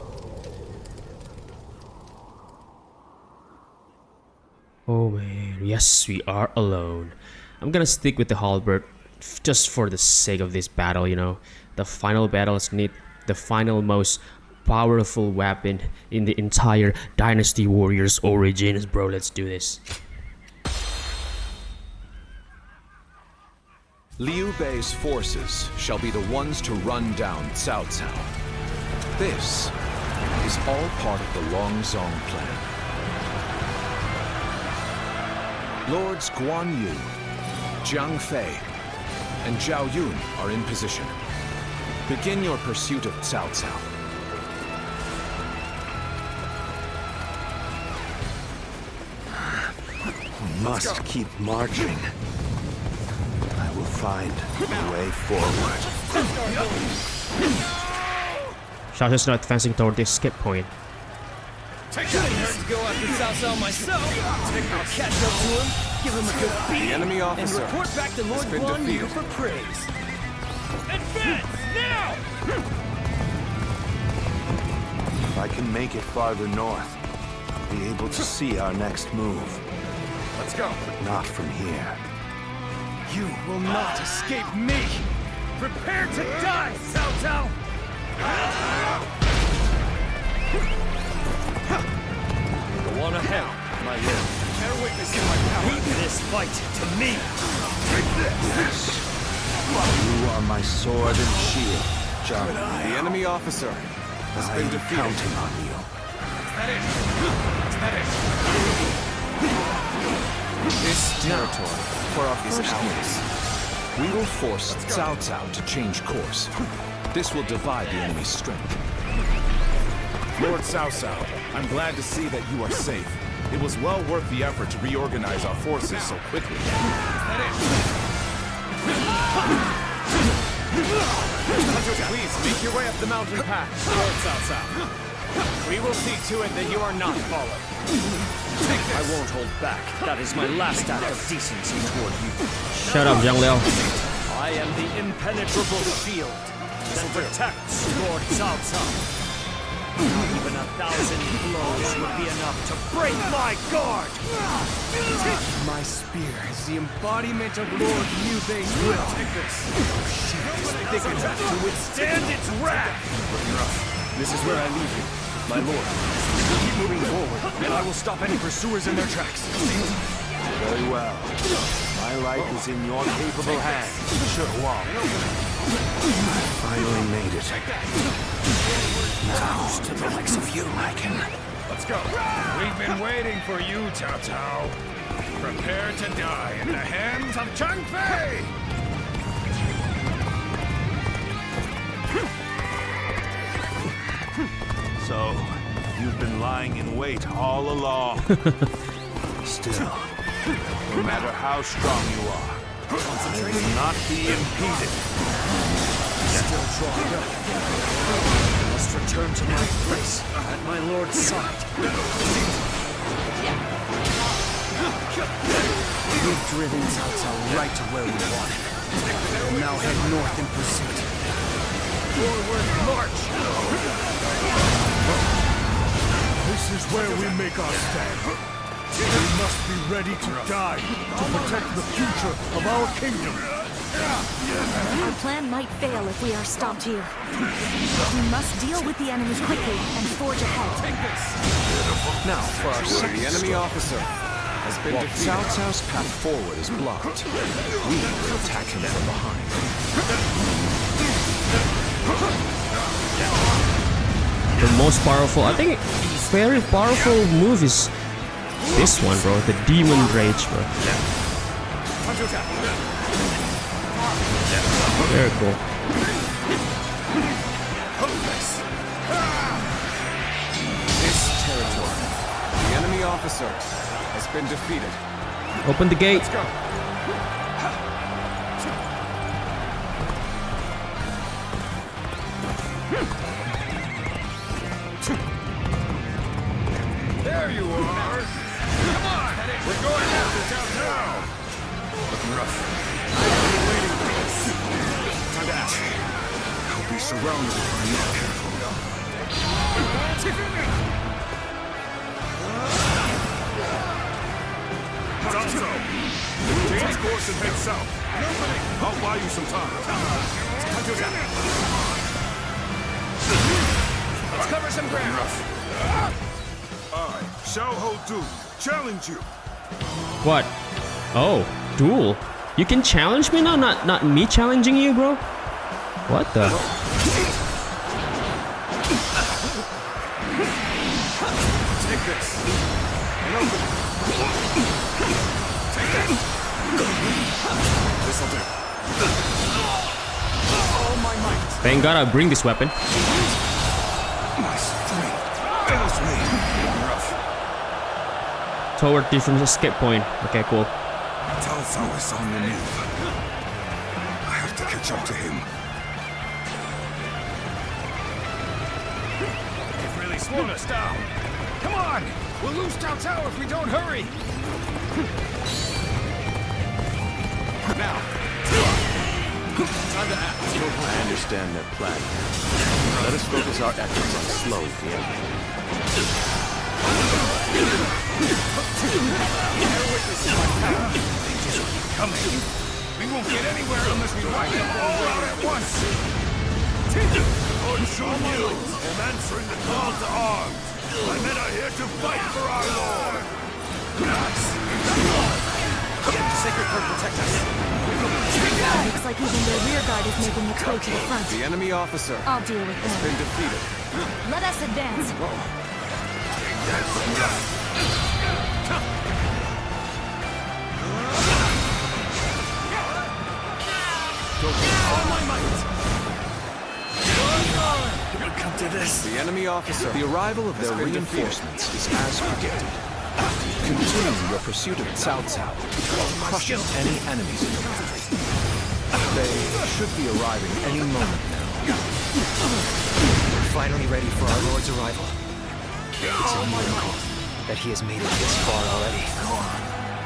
Oh man, yes, we are alone. I'm gonna stick with the halberd just for the sake of this battle, you know. The final battle is need the final most powerful weapon in the entire Dynasty Warriors origins, bro. Let's do this. Liu Bei's forces shall be the ones to run down Cao Cao. This is all part of the Longzong plan. Lords Guan Yu, Jiang Fei, and Zhao Yun are in position. Begin your pursuit of Cao Cao. We must keep marching. I will find a way forward. Cao Cao's not advancing toward the escape point. Couldn't hurt to go after Cao Cao myself. I'll catch up to him, give him a good beating, The enemy officer and report back to Lord has been Guan Yu defeated. for praise. Advance now! If I can make it farther north, I'll be able to see our next move. Let's go. But not from here. You will not escape me! Prepare to die, Cao Cao! Go on ahead, my lord. Bear witness to my power. Leave this fight to me! Yes. You are my sword and shield, Zhang. The enemy officer has been I'm defeated. counting on you. This territory for our first hours. We will force Cao Cao to change course. This will divide the enemy's strength. Lord Cao Cao, I'm glad to see that you are safe. It was well worth the effort to reorganize our forces so quickly. Please, make your way up the mountain path, Lord Cao Cao. We will see to it that you are not followed. I won't hold back. That is my last act of decency toward you. Shut up, Zhang Liao. I am the impenetrable shield that protects Lord Cao Cao. Not even 1,000 blows would be enough to break my guard! My spear is the embodiment of Lord Liu Bei's will. Take this. Thick enough to withstand its wrath! This is where I leave you, my lord. Keep moving forward, and I will stop any pursuers in their tracks. Very well. My life is in your capable hands, Huarong. I finally made it. Now, to the likes of you, I can... Let's go. We've been waiting for you, Cao Cao. Prepare to die in the hands of Zhang Fei! So, you've been lying in wait all along. Still, no matter how strong you are, I will not be impeded. Still drawing up. I must return to my place at my lord's side. We've driven Cao Cao right to where we want him. We'll now head north in pursuit. Forward march! This is where we make our stand. We must be ready to die to protect the future of our kingdom. Our plan might fail if we are stopped here. We must deal with the enemy quickly and forge ahead. Now, for our second the enemy officer has been defeated. Cao Cao's path forward is blocked. We will attack him from behind. The most powerful, I think, very powerful move is this one, bro. The Demon Rage, bro. Very cool. This territory, the enemy officer has been defeated. Open the gate. Let's go. There you are! Come on! We're going after Cao Cao! Looking rough. I've been waiting for this. Time to act. I'll be surrounded if I'm not careful. Cao Cao, change course and head south. I'll buy you some time. Time to attack. cover some ground. I, Xiao Ho Du, challenge you. What? Oh, duel. You can challenge me now, not me challenging you, bro. What the? Take this. And open it. Take that. This'll do. All my might. Thank God I bring this weapon. My strength fails me. Rough. Toward different escape point. Okay, cool. Cao Cao is on the move. I have to catch up to him. You've really slowed us down. Come on! We'll lose Cao Cao if we don't hurry! Now! Time to act. I understand their plan. Let us focus our efforts on slowing the enemy. Bear witness my power. They just keep coming. We won't get anywhere unless we wipe them all out at once. Lord Shun Yu, am answering the call to arms. My men are here to fight for our Lord. Sacred Bird protect us. Looks like even their rear guard is making its way to the front. The enemy officer I'll deal with has them. been defeated. Let us advance. All my might. It'll come to this. The enemy officer. The arrival of their reinforcements is as predicted. Continue your pursuit of Cao Cao, crushing any enemies in your path. They should be arriving any moment now. We're finally ready for our Lord's arrival. It's a miracle that he has made it this far already.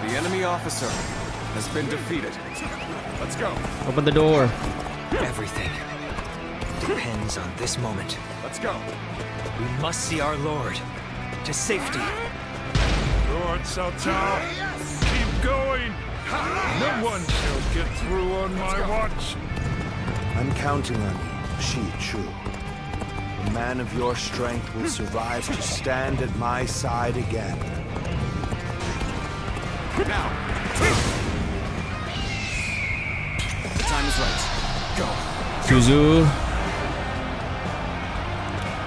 The enemy officer has been defeated. Let's go. Open the door. Everything depends on this moment. Let's go. We must see our Lord to safety. Lord Cao Cao, keep going. No one shall get through on my watch. I'm counting on you, Shi Chu. A man of your strength will survive to stand at my side again. Now. The time is right. Go. Suzu.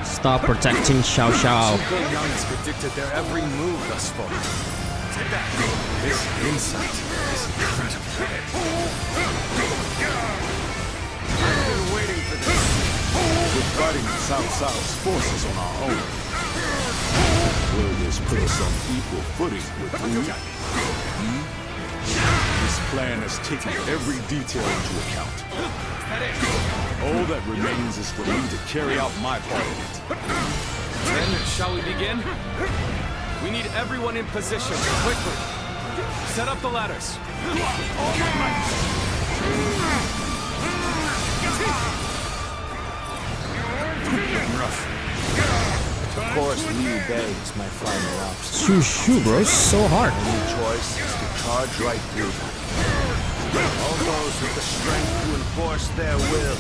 Stop protecting Cao Cao. Guan has predicted their every move thus far. Take that. His insight is incredible. I've been waiting for this. We're fighting Cao Cao's forces on our own. Will this put us on equal footing with you? This plan has taken every detail into account. All that remains is for me to carry out my part of it. Then, shall we begin? We need everyone in position, quickly. Set up the ladders. Of course, Liu Bei is my final option. Shoo, bro, it's so hard. Only choice is to charge right through them. All those with the strength to enforce their will.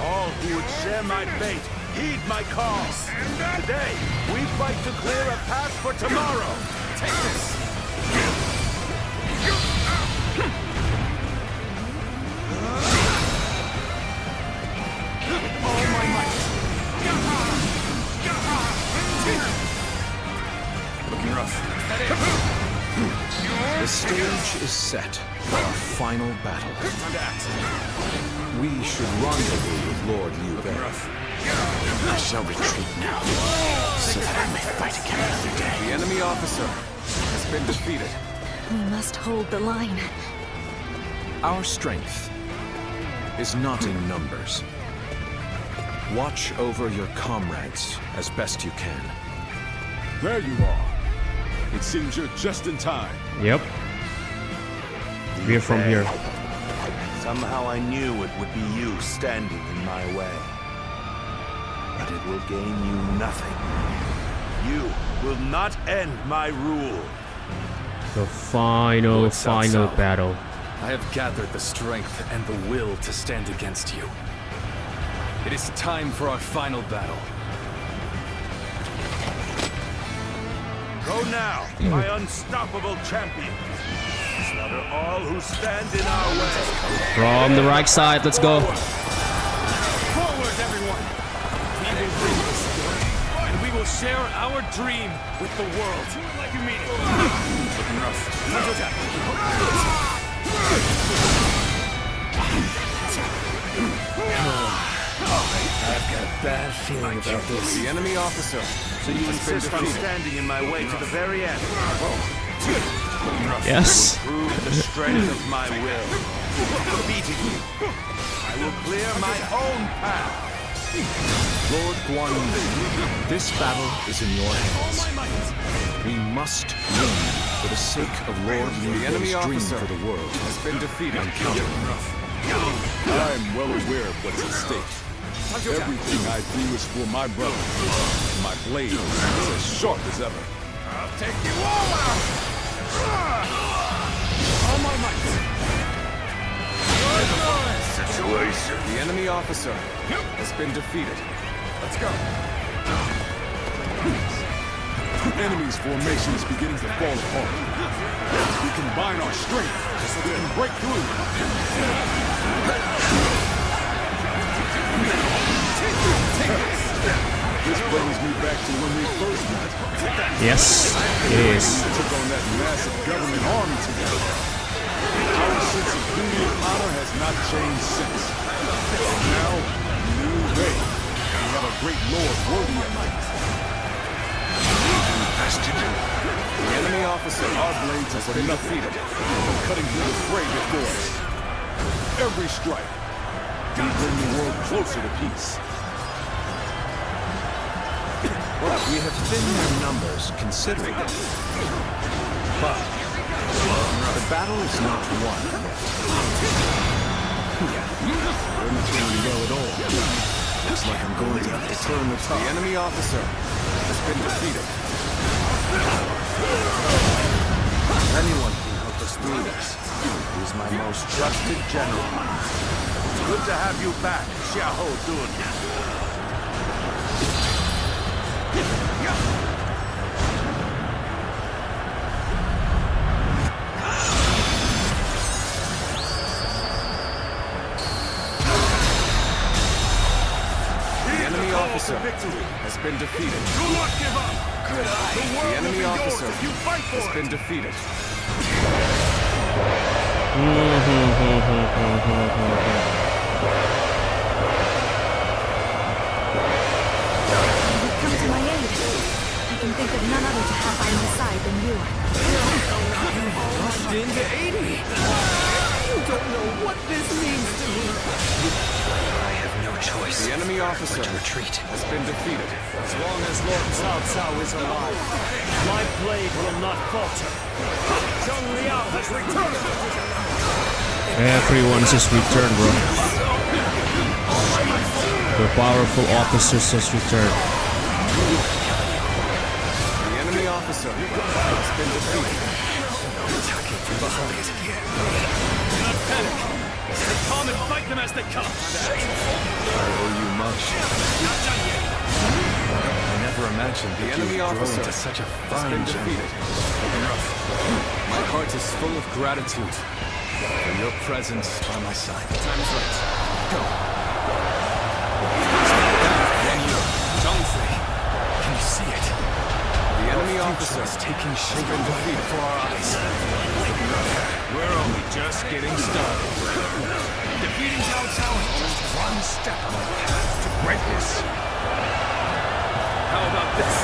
All who would share my fate, heed my call. Today, we fight to clear a path for tomorrow. Take this. All my might. Looking rough. The stage is set for our final battle. Time to act. We should rendezvous with Lord Liu Bei. I shall retreat now, so that I may fight again another day. The enemy officer has been defeated. We must hold the line. Our strength is not in numbers. Watch over your comrades as best you can. There you are. It seems you're just in time. Yep. We're from here. Somehow I knew it would be you standing in my way. But it will gain you nothing. You will not end my rule. The final Cao. battle. I have gathered the strength and the will to stand against you. It is time for our final battle. Go now, my unstoppable champion. Slaughter all who stand in our way. From the right side, let's go. Forward, everyone! We will bring this story, and we will share our dream with the world. Like you mean it. Looking rough. I've got a bad feeling about this. The enemy officer. So you insist on standing in my way to the very end? Yes. Prove the strength of my will. Defeating you, I will clear my own path. Lord Guan, this battle is in your hands. We must win for the sake of Lord Liu's enemy dream officer for the world. has been defeated. I'm well aware of what's at stake. Everything I do is for my brother. My blade is as sharp as ever. I'll take you all out! All my might! Situation. The enemy officer has been defeated. Let's go. The enemy's formation is beginning to fall apart. We combine our strength so we can break through. This brings me back to when we first met. Yes, it is. We took on that massive government army together. Our sense of duty and honor has not changed since. Now, new day. We have a great lord worthy of it. The enemy officer, Our blades have been defeated. Cutting through the fray before us. Every strike can bring the world closer to peace. we have thinned their numbers considerably. But the battle is not won yet. We're not doing well at all. Looks like I'm going to have to turn the top. The enemy officer has been defeated. Anyone can help us through this. He's my most trusted general. It's good to have you back, Xiahou Dun. Has been defeated. Do not give up! Good eye! The enemy officer has been defeated. Come to my aid. I can think of none other to have by my side than you. You rushed in to aid me. You don't know what this means to me. I have no choice. The enemy officer to retreat has been defeated. As long as Lord Cao Cao is alive, my blade will not falter. Zhang Liao has returned! Everyone's just returned, bro. The powerful officers has returned. The enemy officer has been defeated. Attacking from behind. Do not panic! Stay calm and fight them as they come! I owe you much. I never imagined the enemy officer to such a has been defeated. My heart is full of gratitude for your presence by my side. The time is right. Go. Can you see it? The enemy officer is taking shape been defeated for our eyes. We're only just getting started. Defeating Cao Cao is just one step on the path to greatness. How about this?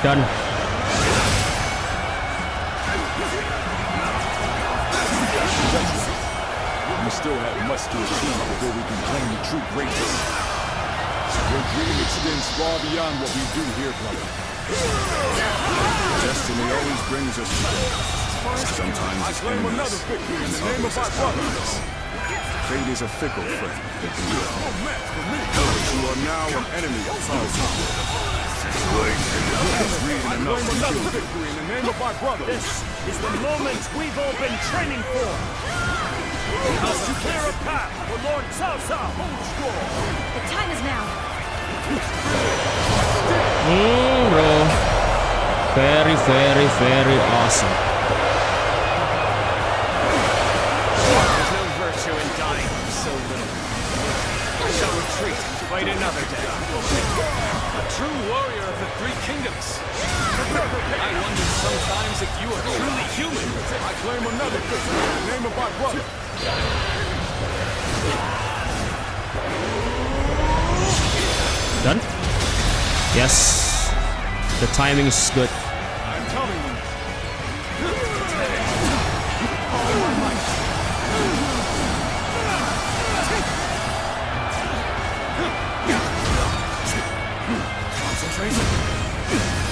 Done. We still have much to achieve before we can claim the true greatness. Your dream extends far beyond what we do here, brother. Destiny always brings us together. Sometimes I claim another victory in the name of my brothers. fate is a fickle friend. You are now an enemy of Cao Cao. I claim another victory in the name of my brothers. This is the moment we've all been training for. We must clear a path for Lord Cao Cao. The time is now. Bro. Very, very, very awesome. There's no virtue in dying for so little. I shall retreat and fight another day. A true warrior of the Three Kingdoms. I wonder sometimes if you are truly human. I claim another victory in the name of my brother. Done? Yes. The timing is good. I'm telling you. Concentration.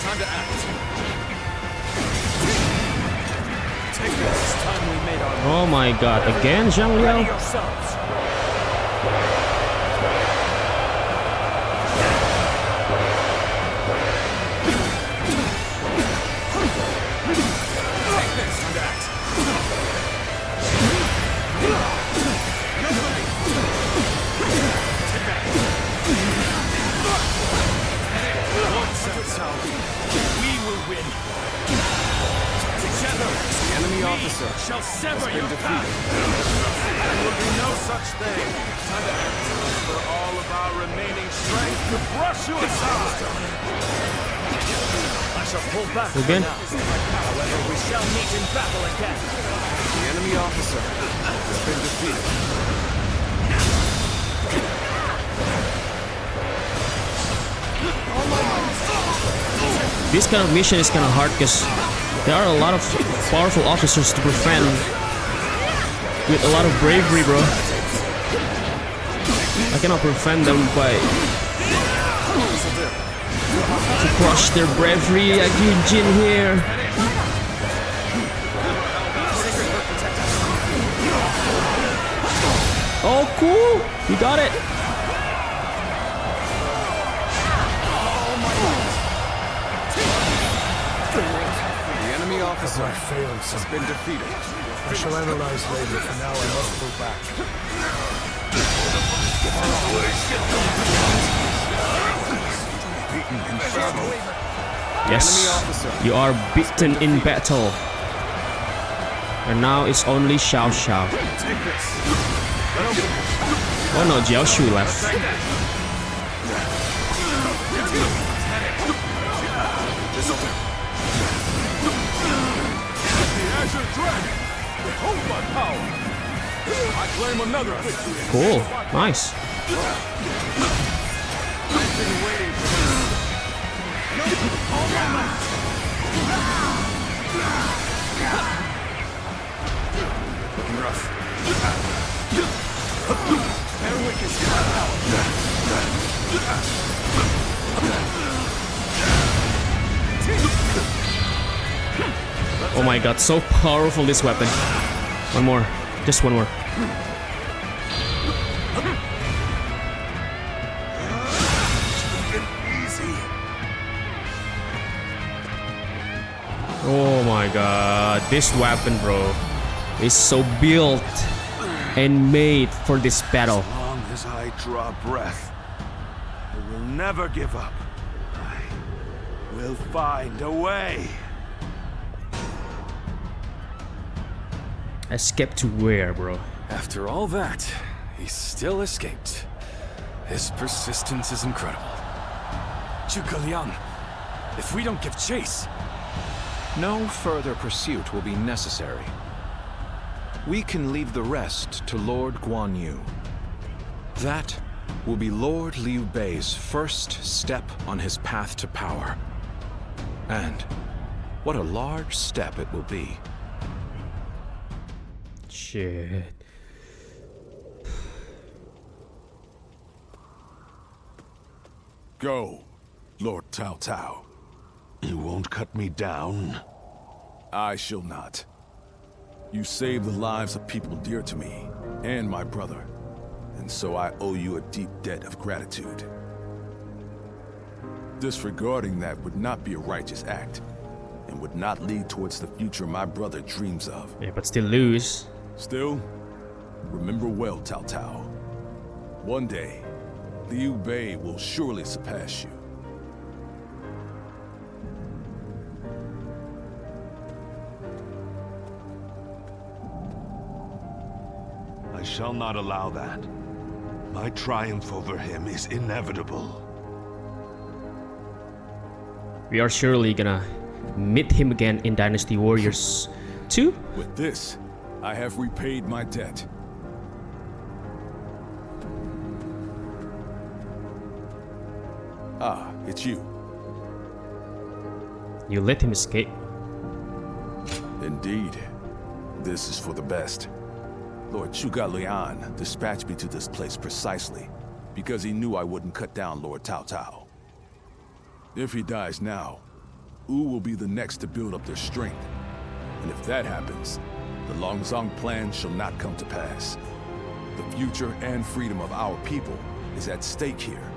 Time to act. Take this. It's time we made our Oh my god, again, Zhang Ready Liao? yourselves. Take this. Time to act. Take that. Lord Cao Cao, we will win. Together, The enemy officer shall sever has your been path. defeated. There will be no such thing. Time to act. For all of our remaining strength to brush you aside. I shall pull back Again? for now. However, we shall meet in battle again. The enemy officer has been defeated. This kind of mission is kind of hard because there are a lot of powerful officers to prevent with a lot of bravery, bro. I cannot prevent them by to crush their bravery like Jin here. Oh, cool! You got it. The enemy officer has been defeated. I shall analyze later. For now, I must go back. Yes, you are beaten in battle. And now it's only Cao Cao. Oh no, Jiao Shu left. I claim another victory. Cool, nice. I've been waiting for this. Looking rough. Erwick is Oh my god, so powerful this weapon. One more, just one more. Oh my god, this weapon, bro, is so built and made for this battle. As long as I draw breath, I will never give up. I will find a way. Escape to where, bro? After all that, he still escaped. His persistence is incredible. Zhuge Liang, if we don't give chase... No further pursuit will be necessary. We can leave the rest to Lord Guan Yu. That will be Lord Liu Bei's first step on his path to power. And what a large step it will be. Shit. Go, Lord Cao Cao. You won't cut me down? I shall not. You saved the lives of people dear to me, and my brother, and so I owe you a deep debt of gratitude. Disregarding that would not be a righteous act, and would not lead towards the future my brother dreams of. Yeah, but still lose. Still, remember well, Cao Cao. One day, Liu Bei will surely surpass you. I shall not allow that. My triumph over him is inevitable. We are surely gonna meet him again in Dynasty Warriors 2. With this, I have repaid my debt. Ah, it's you. You let him escape. Indeed. This is for the best. Lord Zhuge Liang dispatched me to this place precisely because he knew I wouldn't cut down Lord Cao Cao. If he dies now, Wu will be the next to build up their strength. And if that happens, the Longzong plan shall not come to pass. The future and freedom of our people is at stake here.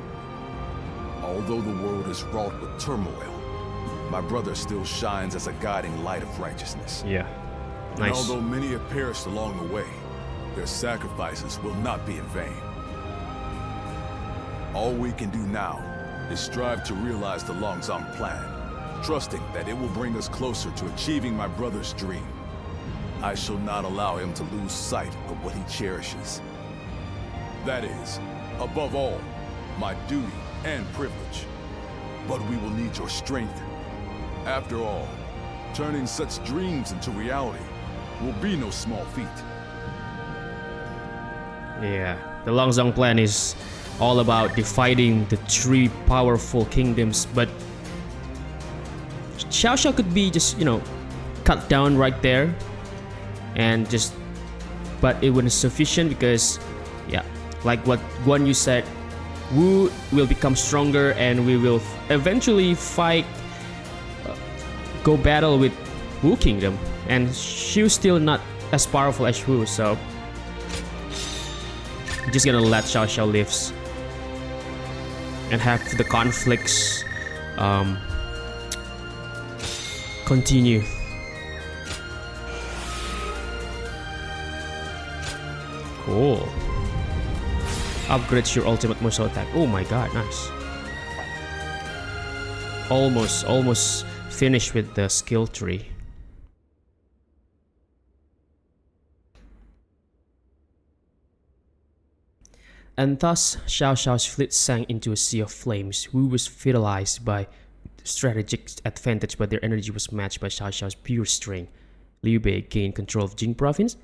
Although the world is wrought with turmoil, my brother still shines as a guiding light of righteousness. Yeah. And Nice. although many have perished along the way, their sacrifices will not be in vain. All we can do now is strive to realize the Longzong plan, trusting that it will bring us closer to achieving my brother's dream. I shall not allow him to lose sight of what he cherishes. That is, above all, my duty and privilege. But we will need your strength. After all, turning such dreams into reality will be no small feat. Yeah, the Longzong plan is all about dividing the 3 powerful kingdoms, but Cao Cao could be just, cut down right there and just, but it wasn't sufficient because, yeah, like what Guan you said, Wu will become stronger and we will eventually fight, go battle with Wu Kingdom, and she's still not as powerful as Wu, so I'm just gonna let Cao Cao live and have the conflicts continue. Cool. Upgrades your ultimate muscle attack. Oh my god, nice. Almost finished with the skill tree. And thus, Cao Cao's fleet sank into a sea of flames. Wu was vitalized by strategic advantage, but their energy was matched by Cao Cao's pure strength. Liu Bei gained control of Jing province.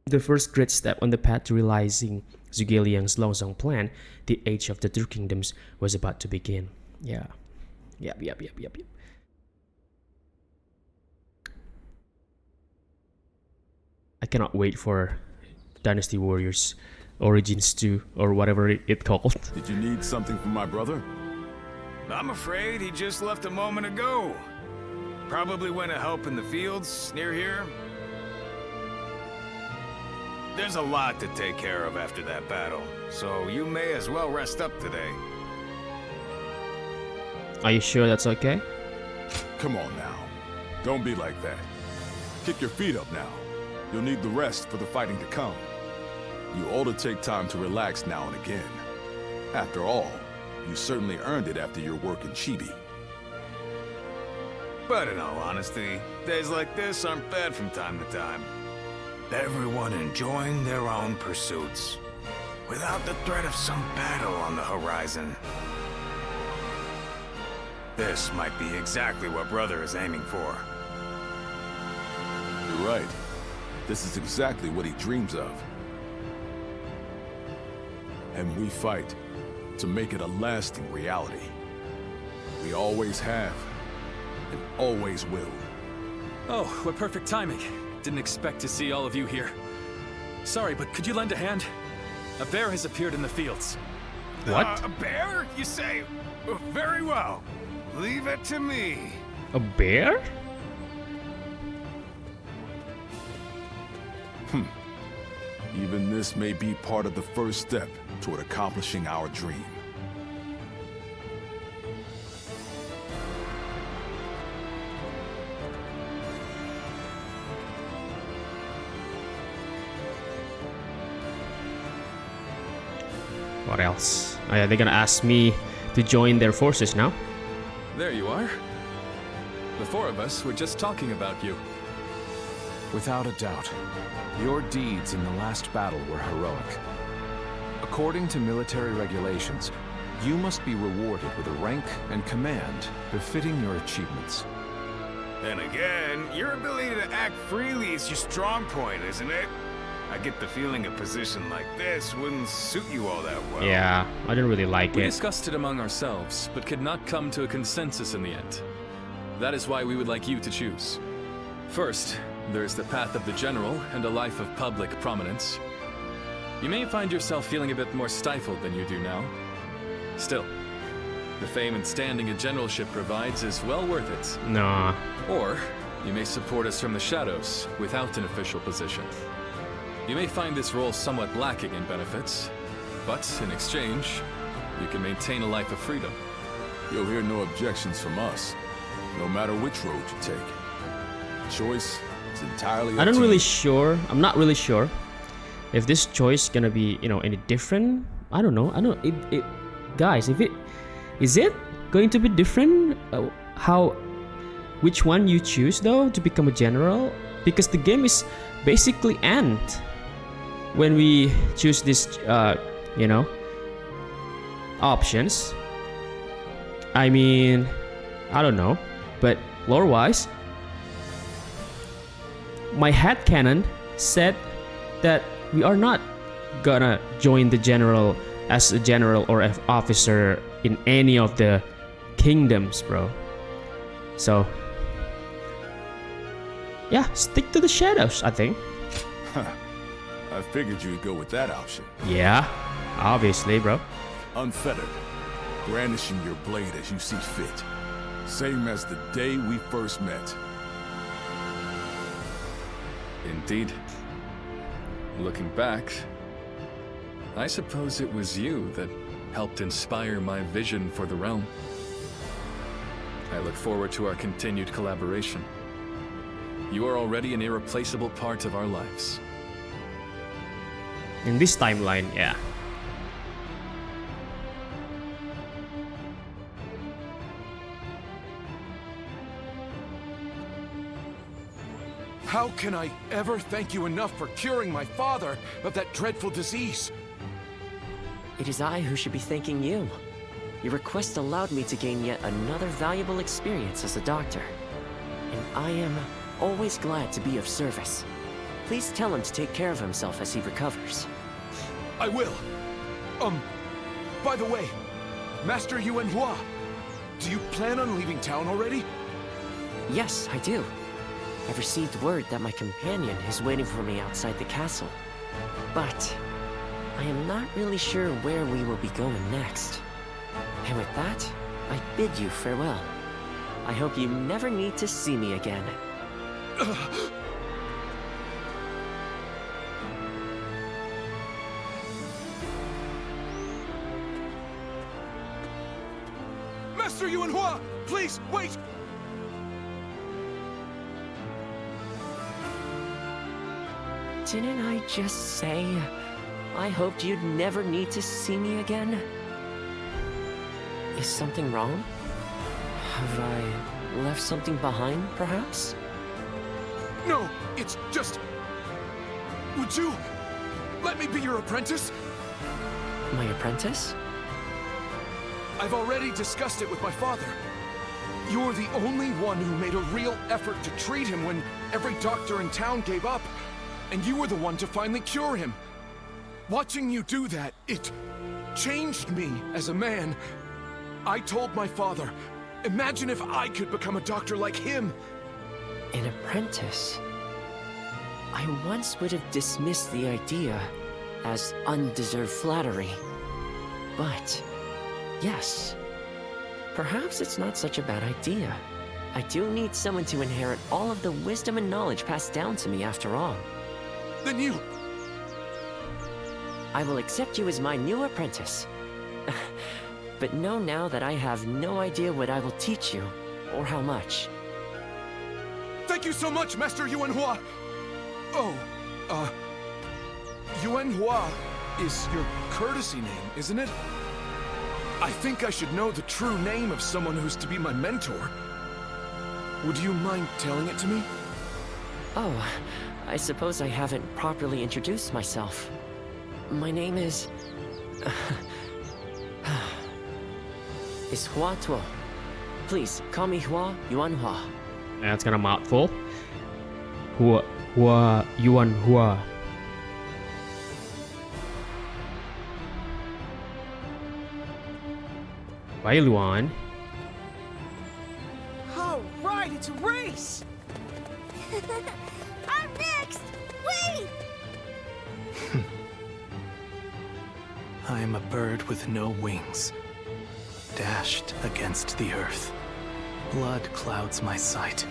The first great step on the path to realizing Zhuge Liang's Longzong plan, the age of the 3 kingdoms, was about to begin. Yeah. Yep. I cannot wait for Dynasty Warriors Origins 2 or whatever it called. Did you need something from my brother? I'm afraid he just left a moment ago. Probably went to help in the fields near here. There's a lot to take care of after that battle, so you may as well rest up today. Are you sure that's okay? Come on now. Don't be like that. Kick your feet up now. You'll need the rest for the fighting to come. You ought to take time to relax now and again. After all, you certainly earned it after your work in Chibi. But in all honesty, days like this aren't bad from time to time. Everyone enjoying their own pursuits, without the threat of some battle on the horizon. This might be exactly what Brother is aiming for. You're right. This is exactly what he dreams of. And we fight to make it a lasting reality. We always have, and always will. Oh, what perfect timing. Didn't expect to see all of you here. Sorry, but could you lend a hand? A bear has appeared in the fields. What? A bear, you say? Very well. Leave it to me. A bear? Even this may be part of the first step toward accomplishing our dream. What else? Oh, yeah, they're gonna ask me to join their forces now. There you are. The four of us were just talking about you. Without a doubt, your deeds in the last battle were heroic. According to military regulations, you must be rewarded with a rank and command befitting your achievements. Then again, your ability to act freely is your strong point, isn't it? I get the feeling a position like this wouldn't suit you all that well. Yeah, I didn't really like We it. discussed it among ourselves, but could not come to a consensus in the end. That is why we would like you to choose. First, there's the path of the general and a life of public prominence. You may find yourself feeling a bit more stifled than you do now. Still, the fame and standing a generalship provides is well worth it. Nah. Or, you may support us from the shadows without an official position. You may find this role somewhat lacking in benefits, but in exchange, you can maintain a life of freedom. You'll hear no objections from us, no matter which road you take. The choice is entirely up I'm to not really sure if this choice gonna be, any different. I don't know. Guys, is it going to be different? Which one you choose though to become a general? Because the game is basically end when we choose this, options. I mean, I don't know, but lore-wise, my headcanon said that we are not gonna join the general as a general or an officer in any of the kingdoms, bro. So, yeah, stick to the shadows, I think. I figured you'd go with that option. Yeah, obviously, bro. Unfettered, brandishing your blade as you see fit. Same as the day we first met. Indeed. Looking back, I suppose it was you that helped inspire my vision for the realm. I look forward to our continued collaboration. You are already an irreplaceable part of our lives. In this timeline, yeah. How can I ever thank you enough for curing my father of that dreadful disease? It is I who should be thanking you. Your request allowed me to gain yet another valuable experience as a doctor. And I am always glad to be of service. Please tell him to take care of himself as he recovers. I will. By the way, Master Yuanhua, do you plan on leaving town already? Yes, I do. I've received word that my companion is waiting for me outside the castle. But I am not really sure where we will be going next. And with that, I bid you farewell. I hope you never need to see me again. Master Yuanhua, please, wait! Didn't I just say I hoped you'd never need to see me again? Is something wrong? Have I left something behind, perhaps? No, it's just... Would you let me be your apprentice? My apprentice? I've already discussed it with my father. You're the only one who made a real effort to treat him when every doctor in town gave up. And you were the one to finally cure him. Watching you do that, it changed me as a man. I told my father, imagine if I could become a doctor like him. An apprentice? I once would have dismissed the idea as undeserved flattery. But, yes, perhaps it's not such a bad idea. I do need someone to inherit all of the wisdom and knowledge passed down to me after all. Then you... I will accept you as my new apprentice. But know now that I have no idea what I will teach you, or how much. Thank you so much, Master Yuanhua! Oh, Yuanhua, is your courtesy name, isn't it? I think I should know the true name of someone who's to be my mentor. Would you mind telling it to me? Oh, I suppose I haven't properly introduced myself. My name is... is Hua Tuo. Please, call me Hua Yuanhua. That's kind of mouthful. Hua Yuanhua. Bye, Luan. All right, it's a race! I'm next! Wait! I am a bird with no wings, dashed against the earth. Blood clouds my sight,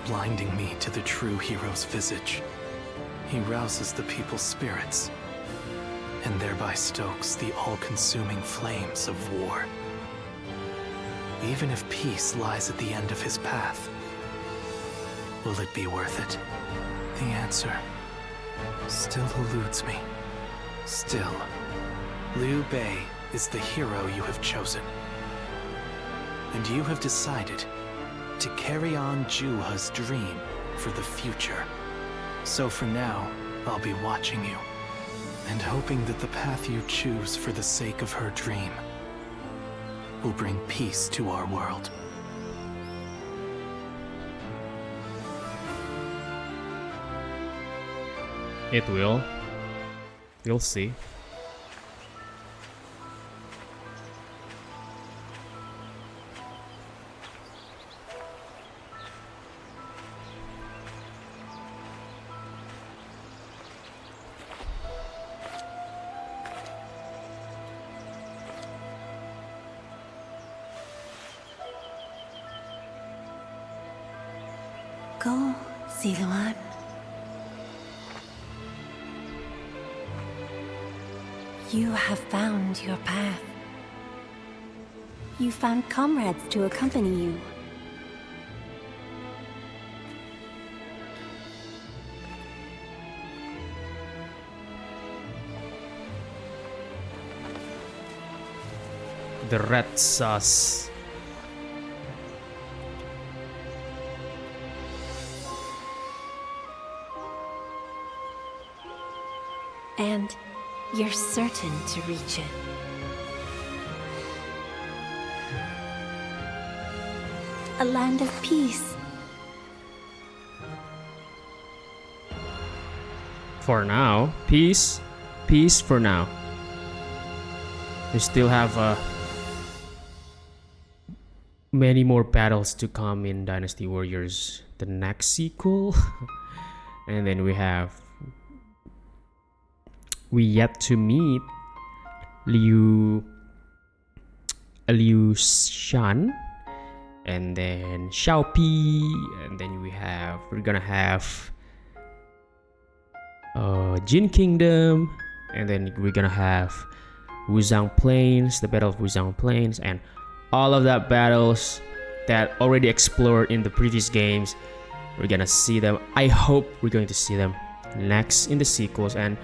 blinding me to the true hero's visage. He rouses the people's spirits, and thereby stokes the all-consuming flames of war. Even if peace lies at the end of his path, will it be worth it? The answer still eludes me. Still, Liu Bei is the hero you have chosen. And you have decided to carry on Juha's dream for the future. So for now, I'll be watching you, and hoping that the path you choose for the sake of her dream will bring peace to our world. It will. You'll see. Go, Ziluan. You have found your path. You found comrades to accompany you. The red sauce. And you're certain to reach it. A land of peace. For now, peace for now. We still have many more battles to come in Dynasty Warriors, the next sequel. And then we yet to meet Liu Shan, and then Xiaopi, and then we're gonna have Jin Kingdom, and then we're gonna have Wuzang Plains, the Battle of Wuzang Plains, and all of that battles that already explored in the previous games. We're gonna see them. I hope we're going to see them next in the sequels, and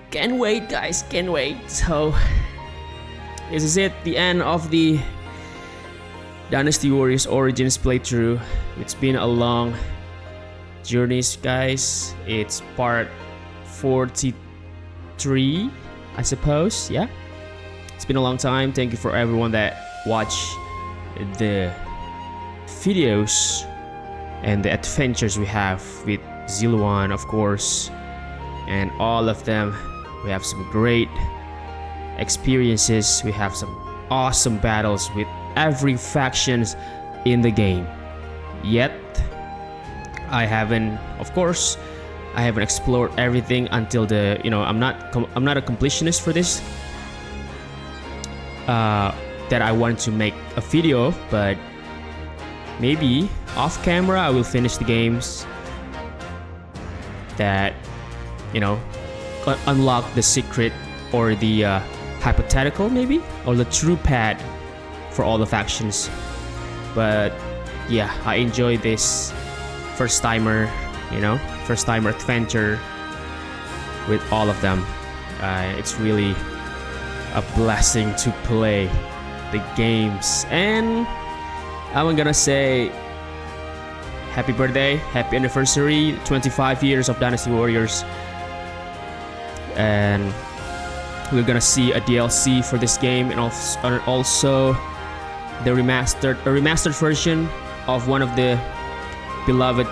can't wait, guys, can't wait. So this is it, the end of the Dynasty Warriors Origins playthrough. It's been a long journey, guys. It's part 43, I suppose. Yeah, it's been a long time. Thank you for everyone that watched the videos and the adventures we have with Ziluan, of course, and all of them. We have some great experiences. We have some awesome battles with every factions in the game. Yet, I haven't explored everything until the, I'm not a completionist for this. That I want to make a video of, but maybe off camera I will finish the games that, unlock the secret or the hypothetical, maybe, or the true path for all the factions. But yeah, I enjoy this first timer adventure with all of them. It's really a blessing to play the games, and I'm gonna say happy birthday, happy anniversary, 25 years of Dynasty Warriors. And we're gonna see a DLC for this game, and also the remastered version of one of the beloved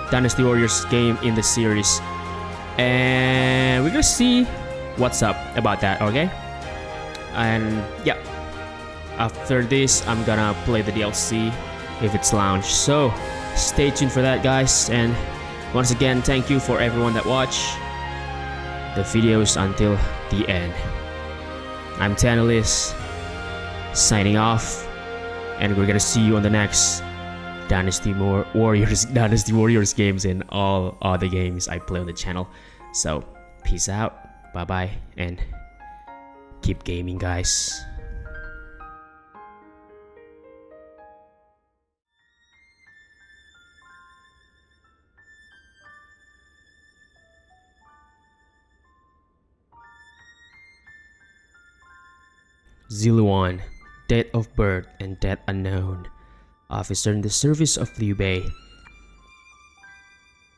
Dynasty Warriors game in the series. And we're gonna see what's up about that, okay? And yeah, after this I'm gonna play the DLC if it's launched, so stay tuned for that, guys. And once again, thank you for everyone that watched the videos until the end. I'm Tenelisss, signing off, and we're gonna see you on the next Dynasty Warriors games and all other games I play on the channel. So peace out, bye bye, and keep gaming, guys. Ziluan, date of birth and death unknown. Officer in the service of Liu Bei.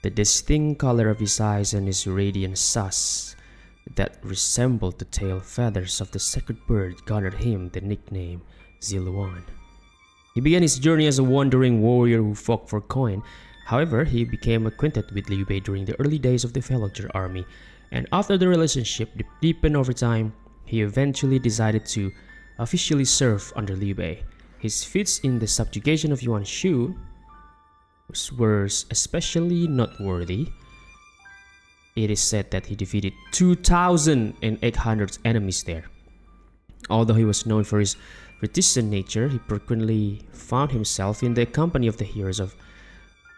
The distinct color of his eyes and his radiant sash that resembled the tail feathers of the sacred bird garnered him the nickname Ziluan. He began his journey as a wandering warrior who fought for Quan. However, he became acquainted with Liu Bei during the early days of the Epilogue army, and after the relationship deepened over time, he eventually decided to officially serve under Liu Bei. His feats in the subjugation of Yuan Shu were especially noteworthy. It is said that he defeated 2,800 enemies there. Although he was known for his reticent nature, he frequently found himself in the company of the heroes of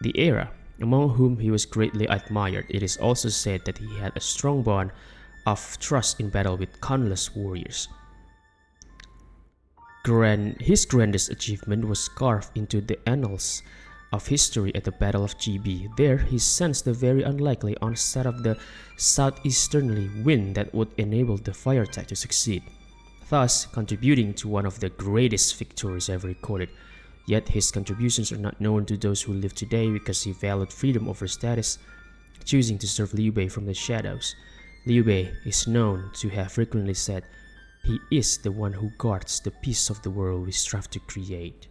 the era, among whom he was greatly admired. It is also said that he had a strong bond of trust in battle with countless warriors. His grandest achievement was carved into the annals of history at the Battle of Chibi. There, he sensed the very unlikely onset of the southeasterly wind that would enable the fire attack to succeed, thus contributing to one of the greatest victories ever recorded. Yet his contributions are not known to those who live today because he valued freedom over status, choosing to serve Liu Bei from the shadows. Liu Bei is known to have frequently said, "He is the one who guards the peace of the world we strive to create."